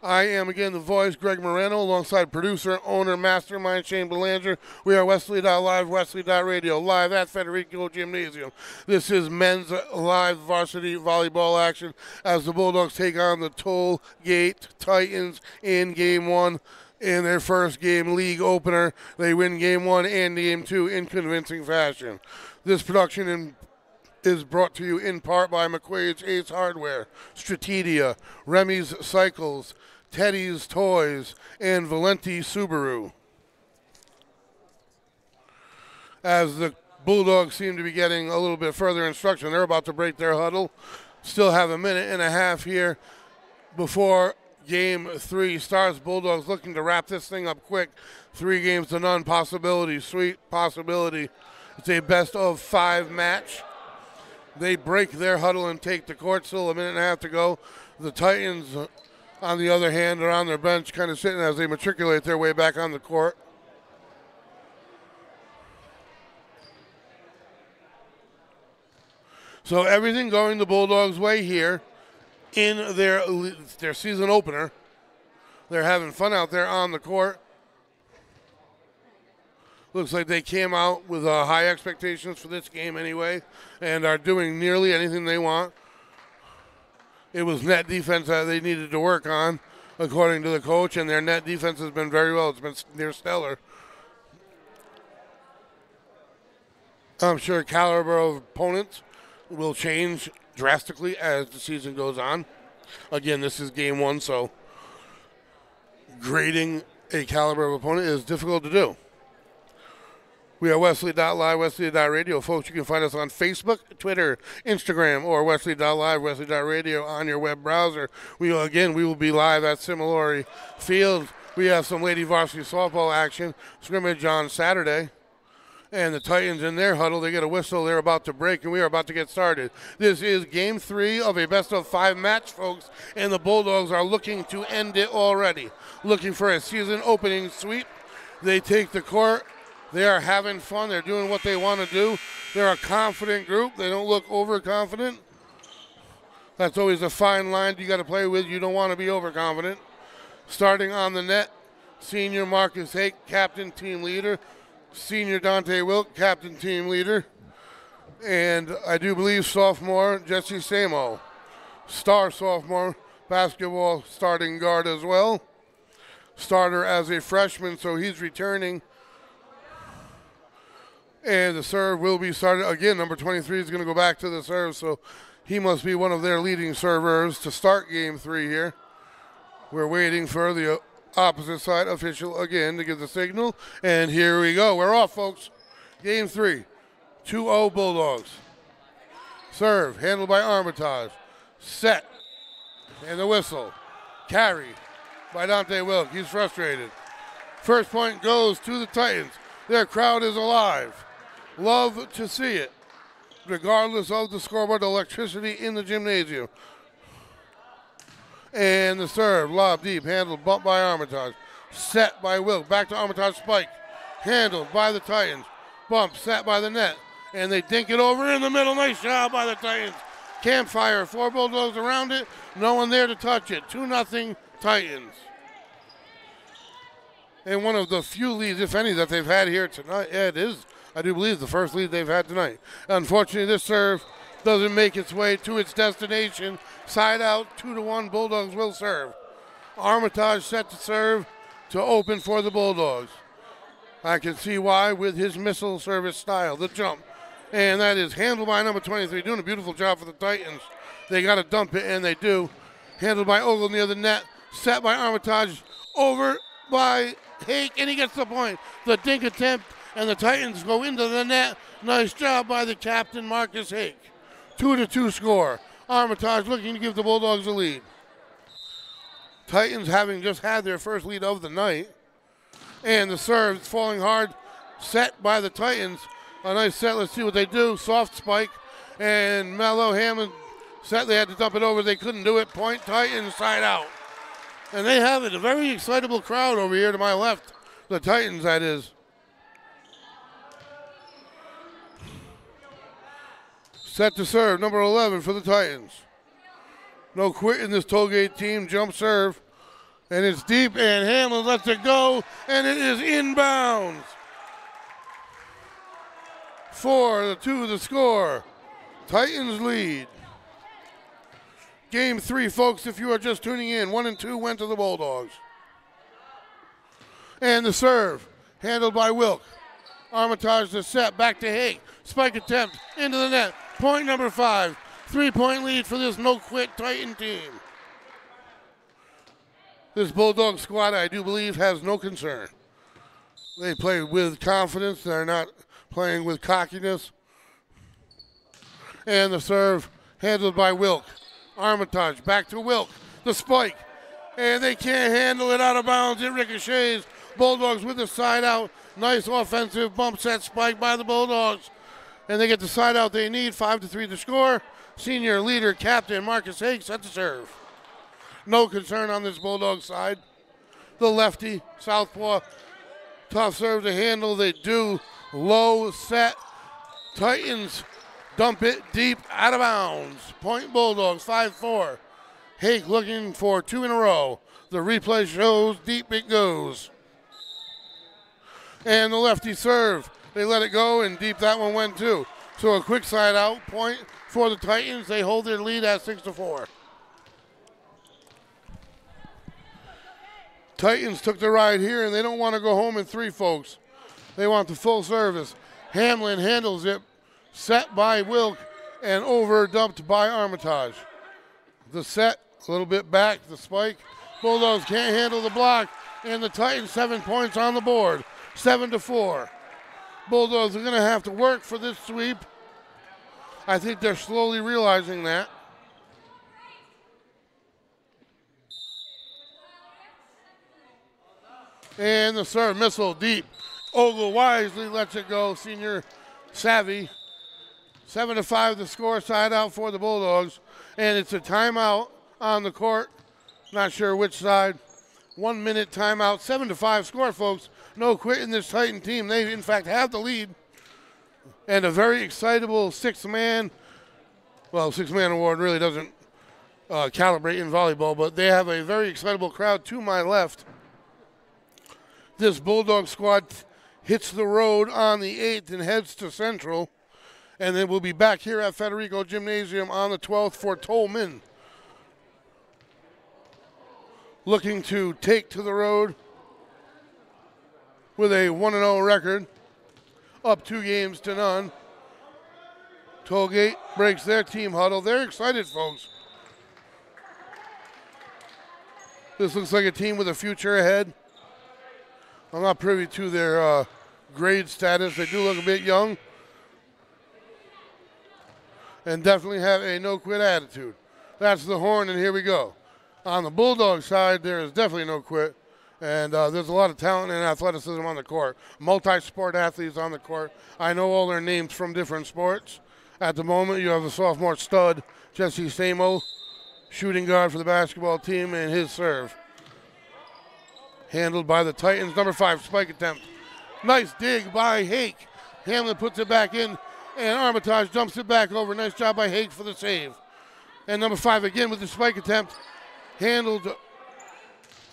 I am, again, the voice, Greg Moreno, alongside producer, owner, mastermind, Shane Belanger. We are Westerly.live, Westerly.radio, live at Federico Gymnasium. This is men's live varsity volleyball action as the Bulldogs take on the Tollgate Titans in game 1. In their first game league opener, they win game 1 and game 2 in convincing fashion. This production is brought to you in part by McQuaid's Ace Hardware, Strategia, Remy's Cycles, Teddy's Toys, and Valenti Subaru. As the Bulldogs seem to be getting a little bit further instruction, they're about to break their huddle. Still have a minute and a half here before Game 3 starts. Bulldogs looking to wrap this thing up quick. 3-0 possibility, sweet possibility. It's a best-of-5 match. They break their huddle and take the court. Still a minute and a half to go. The Titans, on the other hand, are on their bench kind of sitting as they matriculate their way back on the court. So everything going the Bulldogs' way here in their season opener. They're having fun out there on the court. Looks like they came out with high expectations for this game anyway and are doing nearly anything they want. It was net defense that they needed to work on, according to the coach, and their net defense has been very well. It's been near stellar. I'm sure caliber of opponents will change drastically as the season goes on. Again, this is game 1, so grading a caliber of opponent is difficult to do. We are Westerly.live, Westerly.radio. Folks, you can find us on Facebook, Twitter, Instagram, or Westerly.live, Westerly.radio on your web browser. We will be live at Similori Field. We have some Lady Varsity softball action, scrimmage on Saturday. And the Titans in their huddle, they get a whistle. They're about to break, and we are about to get started. This is Game 3 of a best-of-5 match, folks, and the Bulldogs are looking to end it already, looking for a season opening sweep. They take the court. They are having fun. They're doing what they want to do. They're a confident group. They don't look overconfident. That's always a fine line you got to play with. You don't want to be overconfident. Starting on the net, senior Marcus Hake, captain, team leader. Senior Dante Wilk, captain, team leader. And I do believe sophomore Jesse Samo, star sophomore basketball starting guard as well. Starter as a freshman, so he's returning. And the serve will be started. Again, number 23 is going to go back to the serve, so he must be one of their leading servers to start Game 3 here. We're waiting for the opposite side official again to give the signal. And here we go. We're off, folks. Game 3. 2-0 Bulldogs. Serve, handled by Armitage. Set. And the whistle. Carry by Dante Wilk. He's frustrated. First point goes to the Titans. Their crowd is alive. Love to see it. Regardless of the scoreboard, electricity in the gymnasium. And the serve, lob deep, handled, bumped by Armitage. Set by Wilk, back to Armitage, spike. Handled by the Titans. Bump, set by the net. And they dink it over in the middle. Nice job by the Titans. Campfire, 4 Bulldogs around it. No one there to touch it. 2-0 Titans. And one of the few leads, if any, that they've had here tonight. Yeah, it is, I do believe, the first lead they've had tonight. Unfortunately, this serve doesn't make its way to its destination. Side out, 2-1, Bulldogs will serve. Armitage set to serve to open for the Bulldogs. I can see why with his missile service style, the jump. And that is handled by number 23, doing a beautiful job for the Titans. They got to dump it, and they do. Handled by Ogle near the net, set by Armitage, over by Hake, and he gets the point. The dink attempt, and the Titans go into the net. Nice job by the captain, Marcus Hake. 2-2 score. Armitage looking to give the Bulldogs a lead. Titans having just had their first lead of the night. And the serve is falling hard. Set by the Titans. A nice set. Let's see what they do. Soft spike. And Mello Hammond set. They had to dump it over. They couldn't do it. Point Titans side out. And they have it. A very excitable crowd over here to my left. The Titans, that is. Set to serve, number 11 for the Titans. No quit in this Tollgate team. Jump serve. And it's deep, and Hamlin lets it go, and it is inbounds. 4-2 the score. Titans lead. Game 3, folks, if you are just tuning in. 1 and 2 went to the Bulldogs. And the serve, handled by Wilk. Armitage the set, back to Hake. Spike attempt, into the net. Point number 5. 3-point lead for this no-quit Titan team. This Bulldog squad, I do believe, has no concern. They play with confidence. They're not playing with cockiness. And the serve handled by Wilk. Armitage back to Wilk. The spike. And they can't handle it out of bounds. It ricochets. Bulldogs with the side out. Nice offensive bump set spike by the Bulldogs. And they get the side out they need. 5-3 to score. Senior leader, captain Marcus Hakes at the serve. No concern on this Bulldog side. The lefty, southpaw, tough serve to handle. They do. Low set. Titans dump it deep out of bounds. Point Bulldogs, 5-4. Hake looking for 2 in a row. The replay shows deep it goes. And the lefty serve. They let it go, and deep that one went too. So a quick side out point for the Titans. They hold their lead at 6-4. Titans took the ride here, and they don't want to go home in 3, folks. They want the full service. Hamlin handles it. Set by Wilk and over dumped by Armitage. The set, a little bit back, the spike. Bulldogs can't handle the block, and the Titans 7 points on the board. 7-4. Bulldogs are going to have to work for this sweep. I think they're slowly realizing that. And the serve missile deep. Ogle wisely lets it go. Senior savvy. 7-5 the score, side out for the Bulldogs. And it's a timeout on the court. Not sure which side. 1 minute timeout. 7-5 score, folks. No quit in this Titan team. They, in fact, have the lead. And a very excitable six-man award really doesn't calibrate in volleyball, but they have a very excitable crowd to my left. This Bulldog squad hits the road on the 8th and heads to Central. And then we'll be back here at Federico Gymnasium on the 12th for Tolman. Looking to take to the road with a 1-0 record, up 2-0. Tollgate breaks their team huddle. They're excited, folks. This looks like a team with a future ahead. I'm not privy to their grade status. They do look a bit young. And definitely have a no-quit attitude. That's the horn, and here we go. On the Bulldog side, there is definitely no quit. And there's a lot of talent and athleticism on the court. Multi-sport athletes on the court. I know all their names from different sports. At the moment, you have a sophomore stud, Jesse Samo, shooting guard for the basketball team, and his serve. Handled by the Titans. Number 5, spike attempt. Nice dig by Hake. Hamlin puts it back in, and Armitage dumps it back over. Nice job by Hake for the save. And number 5 again with the spike attempt. Handled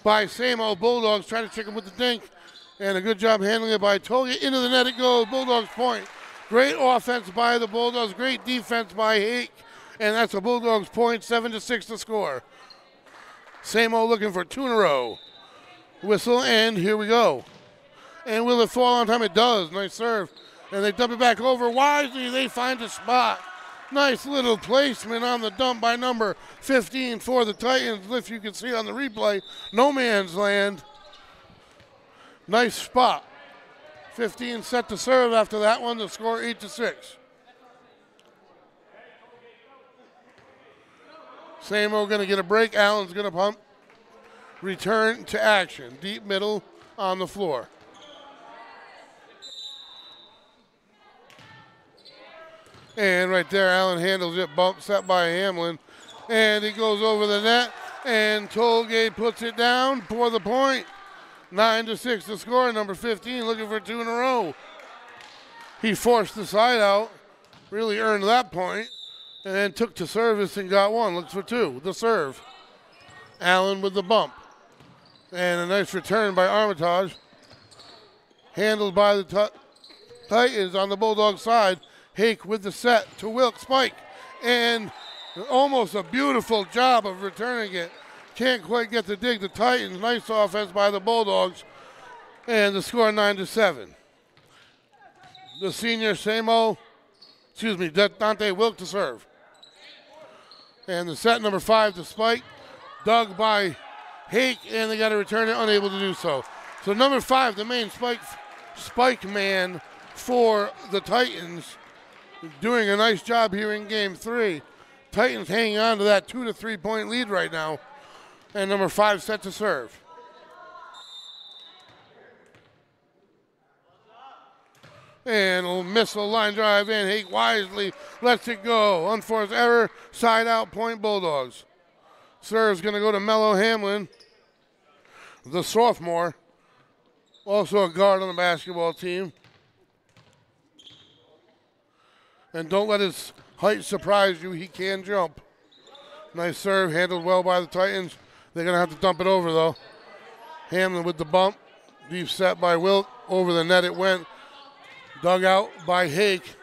by Samo. Bulldogs trying to trick him with the dink. And a good job handling it by Tolia. Into the net it goes. Bulldogs point. Great offense by the Bulldogs. Great defense by Hake. And that's a Bulldogs point. 7-6 to score. Samo looking for 2 in a row. Whistle, and here we go. And will it fall on time? It does. Nice serve. And they dump it back over. Wisely, they find a spot. Nice little placement on the dump by number 15 for the Titans. If you can see on the replay, no man's land. Nice spot. 15 set to serve after that one. The score 8-6. Samo going to get a break. Allen's going to pump. Return to action. Deep middle on the floor. And right there, Allen handles it. Bump set by Hamlin. And he goes over the net. And Tollgate puts it down for the point. 9-6 to score. Number 15 looking for 2 in a row. He forced the side out. Really earned that point. And then took to service and got 1. Looks for 2. The serve. Allen with the bump. And a nice return by Armitage. Handled by the Titans on the Bulldog side. Hake with the set to Wilk. Spike. And almost a beautiful job of returning it. Can't quite get the dig. The Titans. Nice offense by the Bulldogs. And the score 9-7. The senior Dante Wilk to serve. And the set number 5 to Spike. Dug by Hake, and they got to return it, unable to do so. So number 5, the main spike man for the Titans, doing a nice job here in game 3. Titans hanging on to that 2 to 3 point lead right now. And number 5 set to serve. And a missile line drive in. Hake wisely lets it go. Unforced error, side out, point Bulldogs. Serve's going to go to Mello Hamlin, the sophomore, also a guard on the basketball team. And don't let his height surprise you. He can jump. Nice serve, handled well by the Titans. They're going to have to dump it over, though. Hamlin with the bump. Deep set by Wilt. Over the net it went. Dug out by Hake.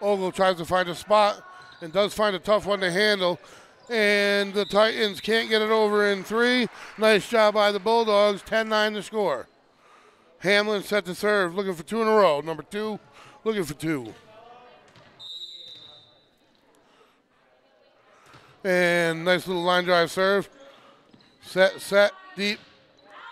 Ogle tries to find a spot and does find a tough one to handle. And the Titans can't get it over in 3. Nice job by the Bulldogs. 10-9 to score. Hamlin set to serve, looking for 2 in a row. Number 2, looking for 2. And nice little line drive serve. Set, deep,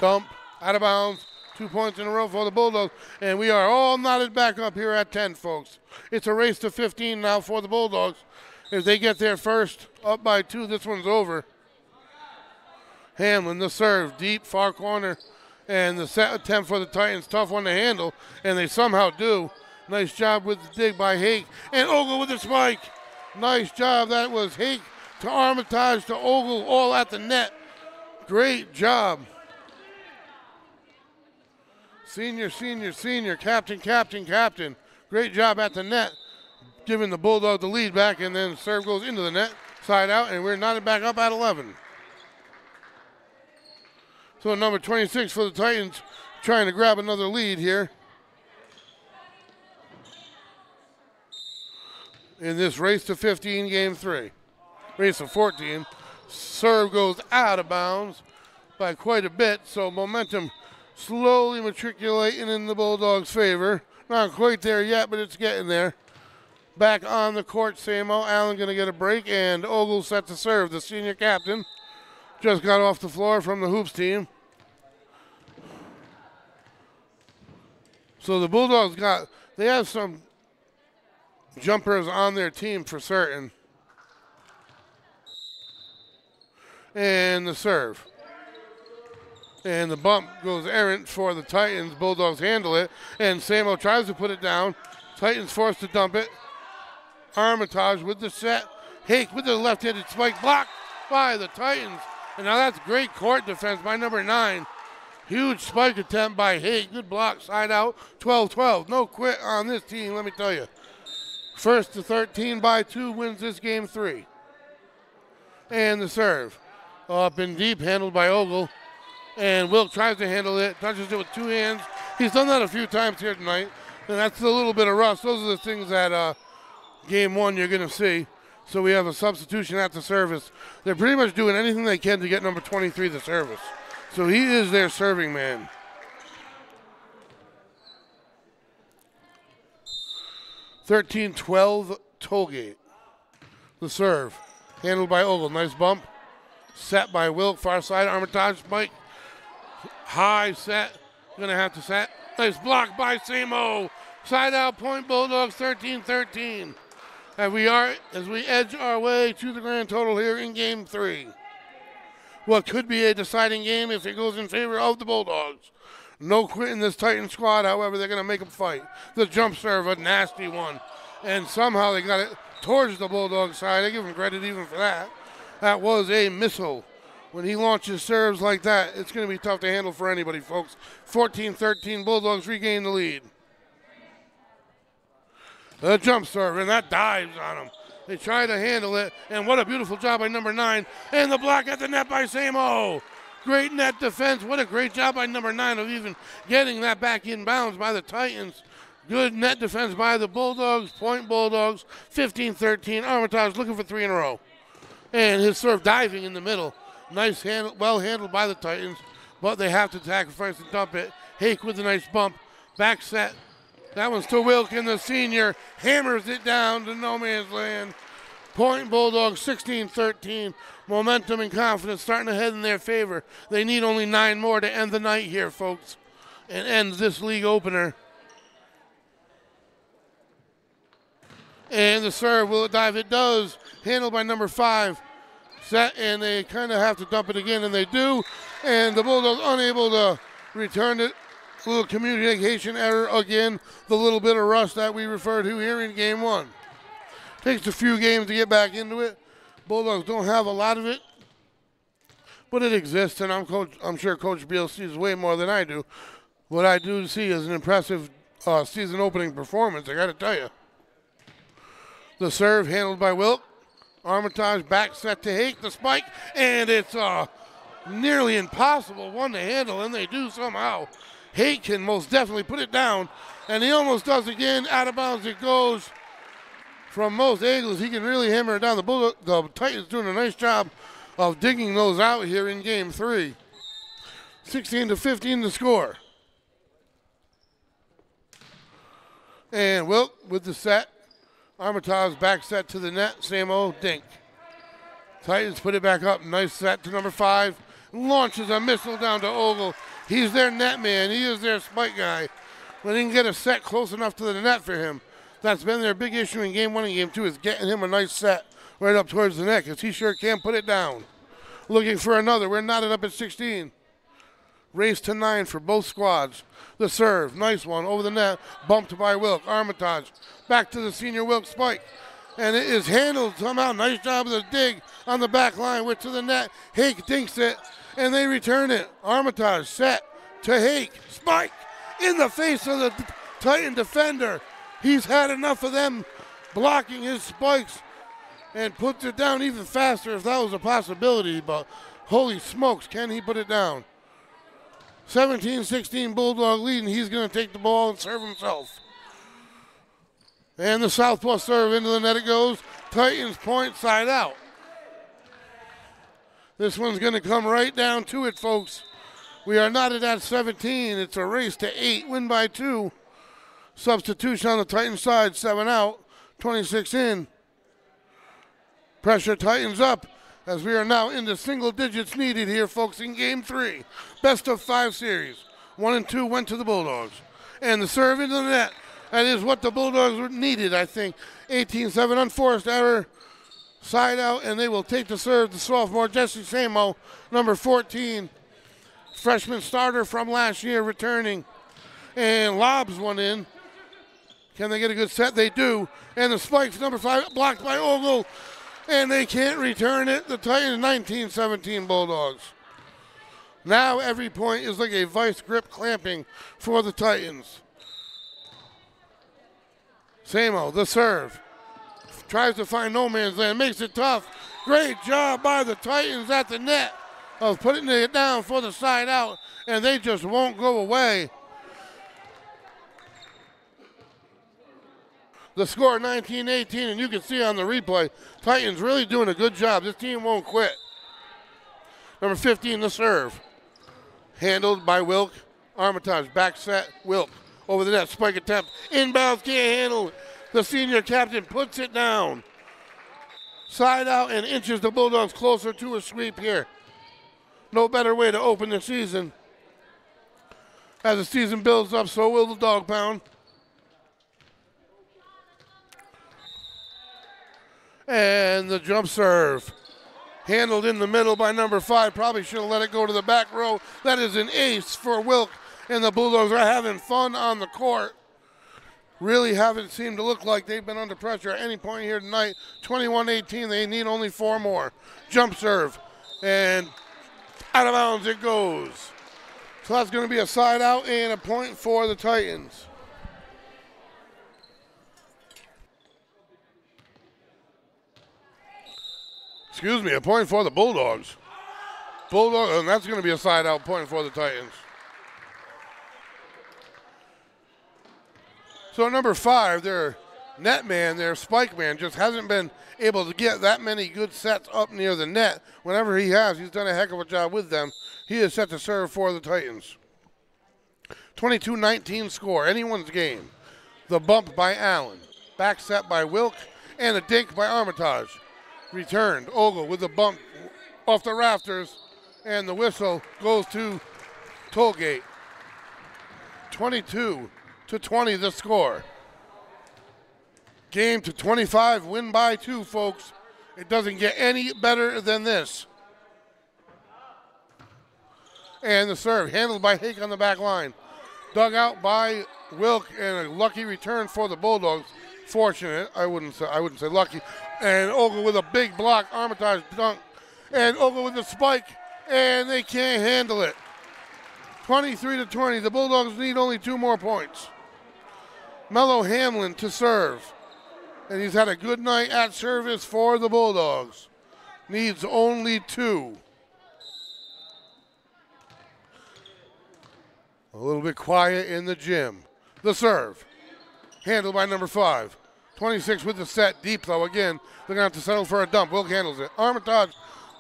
dump, out of bounds. 2 points in a row for the Bulldogs. And we are all knotted back up here at 10, folks. It's a race to 15 now for the Bulldogs. If they get there first, up by 2, this one's over. Hamlin, the serve, deep, far corner. And the set attempt for the Titans, tough one to handle. And they somehow do. Nice job with the dig by Hake. And Ogle with the spike. Nice job. That was Hake to Armitage to Ogle, all at the net. Great job. Senior, captain. Great job at the net, giving the Bulldog the lead back, and then serve goes into the net, side out, and we're knotted back up at 11. So number 26 for the Titans, trying to grab another lead here in this race to 15, game 3. Race to 14. Serve goes out of bounds by quite a bit, so momentum slowly matriculating in the Bulldogs' favor. Not quite there yet, but it's getting there. Back on the court, Samo. Allen going to get a break, and Ogle set to serve. The senior captain just got off the floor from the hoops team. So the Bulldogs they have some jumpers on their team for certain. And the serve. And the bump goes errant for the Titans. Bulldogs handle it. And Samo tries to put it down. Titans forced to dump it. Armitage with the set. Hake with the left-handed spike. Blocked by the Titans. And now that's great court defense by number 9. Huge spike attempt by Hake. Good block. Side out. 12-12. No quit on this team, let me tell you. First to 13 by 2 wins this game 3. And the serve. Up and deep. Handled by Ogle. And Wilk tries to handle it, touches it with 2 hands. He's done that a few times here tonight, and that's a little bit of rust. Those are the things that game 1 you're going to see. So we have a substitution at the service. They're pretty much doing anything they can to get number 23 the service. So he is their serving man. (13-12) Tollgate. The serve, handled by Ogle. Nice bump. Set by Wilk, far side. Armitage, Mike. High set, gonna have to set. Nice block by Samo. Side out, point Bulldogs, 13-13. And as we edge our way to the grand total here in game 3. What could be a deciding game if it goes in favor of the Bulldogs. No quit in this Titan squad, however, they're gonna make them fight. The jump serve, a nasty one. And somehow they got it towards the Bulldog side. I give them credit even for that. That was a missile. When he launches serves like that, it's going to be tough to handle for anybody, folks. 14-13, Bulldogs regain the lead. The jump serve, and that dives on him. They try to handle it, and what a beautiful job by number 9. And the block at the net by Samo. Great net defense. What a great job by number 9 of even getting that back in bounds by the Titans. Good net defense by the Bulldogs. Point Bulldogs, 15-13. Armitage looking for 3 in a row. And his serve diving in the middle. Nice handle, well handled by the Titans, but they have to sacrifice and dump it. Hake with a nice bump. Back set. That one's to Wilk, and the senior hammers it down to no man's land. Point Bulldogs 16-13. Momentum and confidence starting to head in their favor. They need only 9 more to end the night here, folks, and end this league opener. And the serve, will it dive? It does. Handled by number 5. Set, and they kind of have to dump it again, and they do. And the Bulldogs unable to return it. A little communication error again. The little bit of rust that we referred to here in game 1. Takes a few games to get back into it. Bulldogs don't have a lot of it, but it exists, and I'm sure Coach Beal sees way more than I do. What I do see is an impressive season opening performance, I got to tell you. The serve handled by Wilk. Armitage back set to Hake, the spike, and it's nearly impossible one to handle, and they do somehow. Hake can most definitely put it down, and he almost does again. Out of bounds it goes. From most angles, he can really hammer it down. The Titans doing a nice job of digging those out here in game 3. 16-15 the score. And Wilk with the set. Armitage back set to the net. Same old dink. Titans put it back up. Nice set to number 5. Launches a missile down to Ogle. He's their net man. He is their spike guy. But he can get a set close enough to the net for him. That's been their big issue in game 1 and game 2 is getting him a nice set right up towards the net because he sure can put it down. Looking for another. We're knotted up at 16. Race to 9 for both squads. The serve. Nice one over the net. Bumped by Wilk. Armitage. Back to the senior Wilk spike. And it is handled somehow. Nice job of the dig on the back line. Went to the net. Hake dinks it. And they return it. Armitage set to Hake. Spike in the face of the Titan defender. He's had enough of them blocking his spikes and puts it down even faster if that was a possibility, but holy smokes, can he put it down? 17-16 Bulldog lead, and he's going to take the ball and serve himself. And the southpaw serve into the net it goes. Titans point side out. This one's going to come right down to it, folks. We are knotted at 17. It's a race to 8, win by 2. Substitution on the Titans side, 7 out, 26 in. Pressure Titans up as we are now into single digits needed here, folks, in game 3. Best of 5 series. 1 and 2 went to the Bulldogs. And the serve into the net. That is what the Bulldogs needed, I think. 18-7 unforced error. Side out, and they will take the serve. The sophomore, Jesse Samo, number 14. Freshman starter from last year, returning. And lobs one in. Can they get a good set? They do. And the spikes, number 5, blocked by Ogle. And they can't return it. The Titans 19-17 Bulldogs. Now every point is like a vice grip clamping for the Titans. Samo, the serve. Tries to find no man's land. Makes it tough. Great job by the Titans at the net of putting it down for the side out. And they just won't go away. The score 19-18, and you can see on the replay, Titans really doing a good job. This team won't quit. Number 15, the serve. Handled by Wilk. Armitage, back set, Wilk. Over the net, spike attempt. Inbounds, can't handle. The senior captain puts it down. Side out and inches the Bulldogs closer to a sweep here. No better way to open the season. As the season builds up, so will the dog pound. And the jump serve. Handled in the middle by number 5. Probably should have let it go to the back row. That is an ace for Wilk. And the Bulldogs are having fun on the court. Really haven't seemed to look like they've been under pressure at any point here tonight. 21-18, they need only 4 more. Jump serve. And out of bounds it goes. So that's going to be a side out and a point for the Titans. Excuse me, a point for the Bulldogs. And that's going to be a side out point for the Titans. So number 5, their net man, their spike man, just hasn't been able to get that many good sets up near the net. Whenever he has, he's done a heck of a job with them. He is set to serve for the Titans. 22-19 score, anyone's game. The bump by Allen. Back set by Wilk. and a dink by Armitage. Returned. Ogle with a bump off the rafters, and the whistle goes to Tollgate. 22-20 the score. Game to 25, win by 2, folks. It doesn't get any better than this. And the serve, handled by Hake on the back line. Dug out by Wilk, and a lucky return for the Bulldogs. Fortunate, I wouldn't say lucky. And Ogle with a big block, Armitage dunk. And Ogle with the spike, and they can't handle it. 23-20, the Bulldogs need only 2 more points. Mello Hamlin to serve. And he's had a good night at service for the Bulldogs. Needs only 2. A little bit quiet in the gym. The serve. Handled by number 5. 26 with the set. Deep though again. They're going to have to settle for a dump. Wilk handles it. Armitage,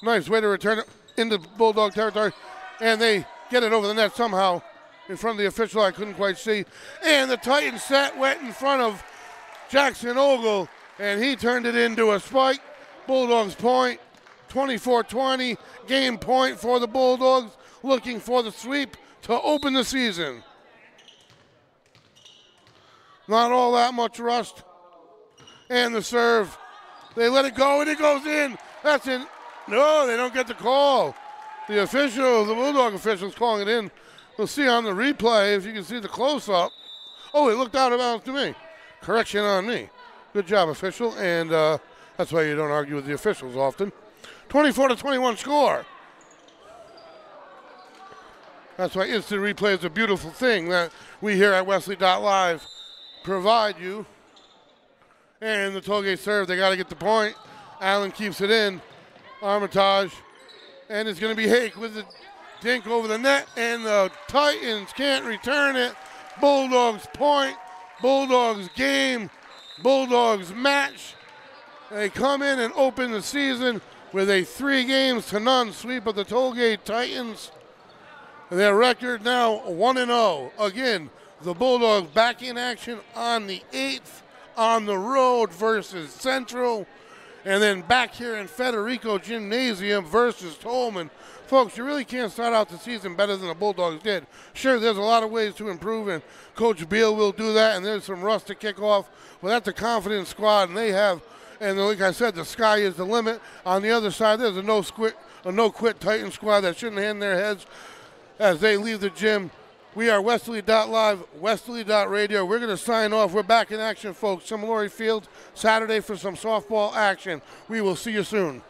nice way to return it into Bulldog territory. And they get it over the net somehow. In front of the official, I couldn't quite see. And the Titans set went in front of Jackson Ogle. And he turned it into a spike. Bulldogs point. 24-20. Game point for the Bulldogs. Looking for the sweep to open the season. Not all that much rust. And the serve. They let it go, and it goes in. That's in. No, they don't get the call. The official, the Bulldog official's calling it in. We'll see on the replay if you can see the close-up. Oh, it looked out of bounds to me. Correction on me. Good job, official, and that's why you don't argue with the officials often. 24-21 score. That's why instant replay is a beautiful thing that we here at Westerly.live provide you. And the Tollgate serve, they got to get the point. Allen keeps it in. Armitage. And it's going to be Hake with the dink over the net. And the Titans can't return it. Bulldogs point. Bulldogs game. Bulldogs match. They come in and open the season with a 3-0 sweep of the Tollgate Titans. Their record now 1-0. Again, the Bulldogs back in action on the 8th on the road versus Central. And then back here in Federico Gymnasium versus Tolman. Folks, you really can't start out the season better than the Bulldogs did. Sure, there's a lot of ways to improve, and Coach Beal will do that, and there's some rust to kick off. But that's a confident squad, and they have, and like I said, the sky is the limit. On the other side, there's a no-quit Titan squad that shouldn't hang their heads as they leave the gym. We are Westerly.live, Westerly.radio. We're going to sign off. We're back in action, folks. Some Laurie Field Saturday for some softball action. We will see you soon.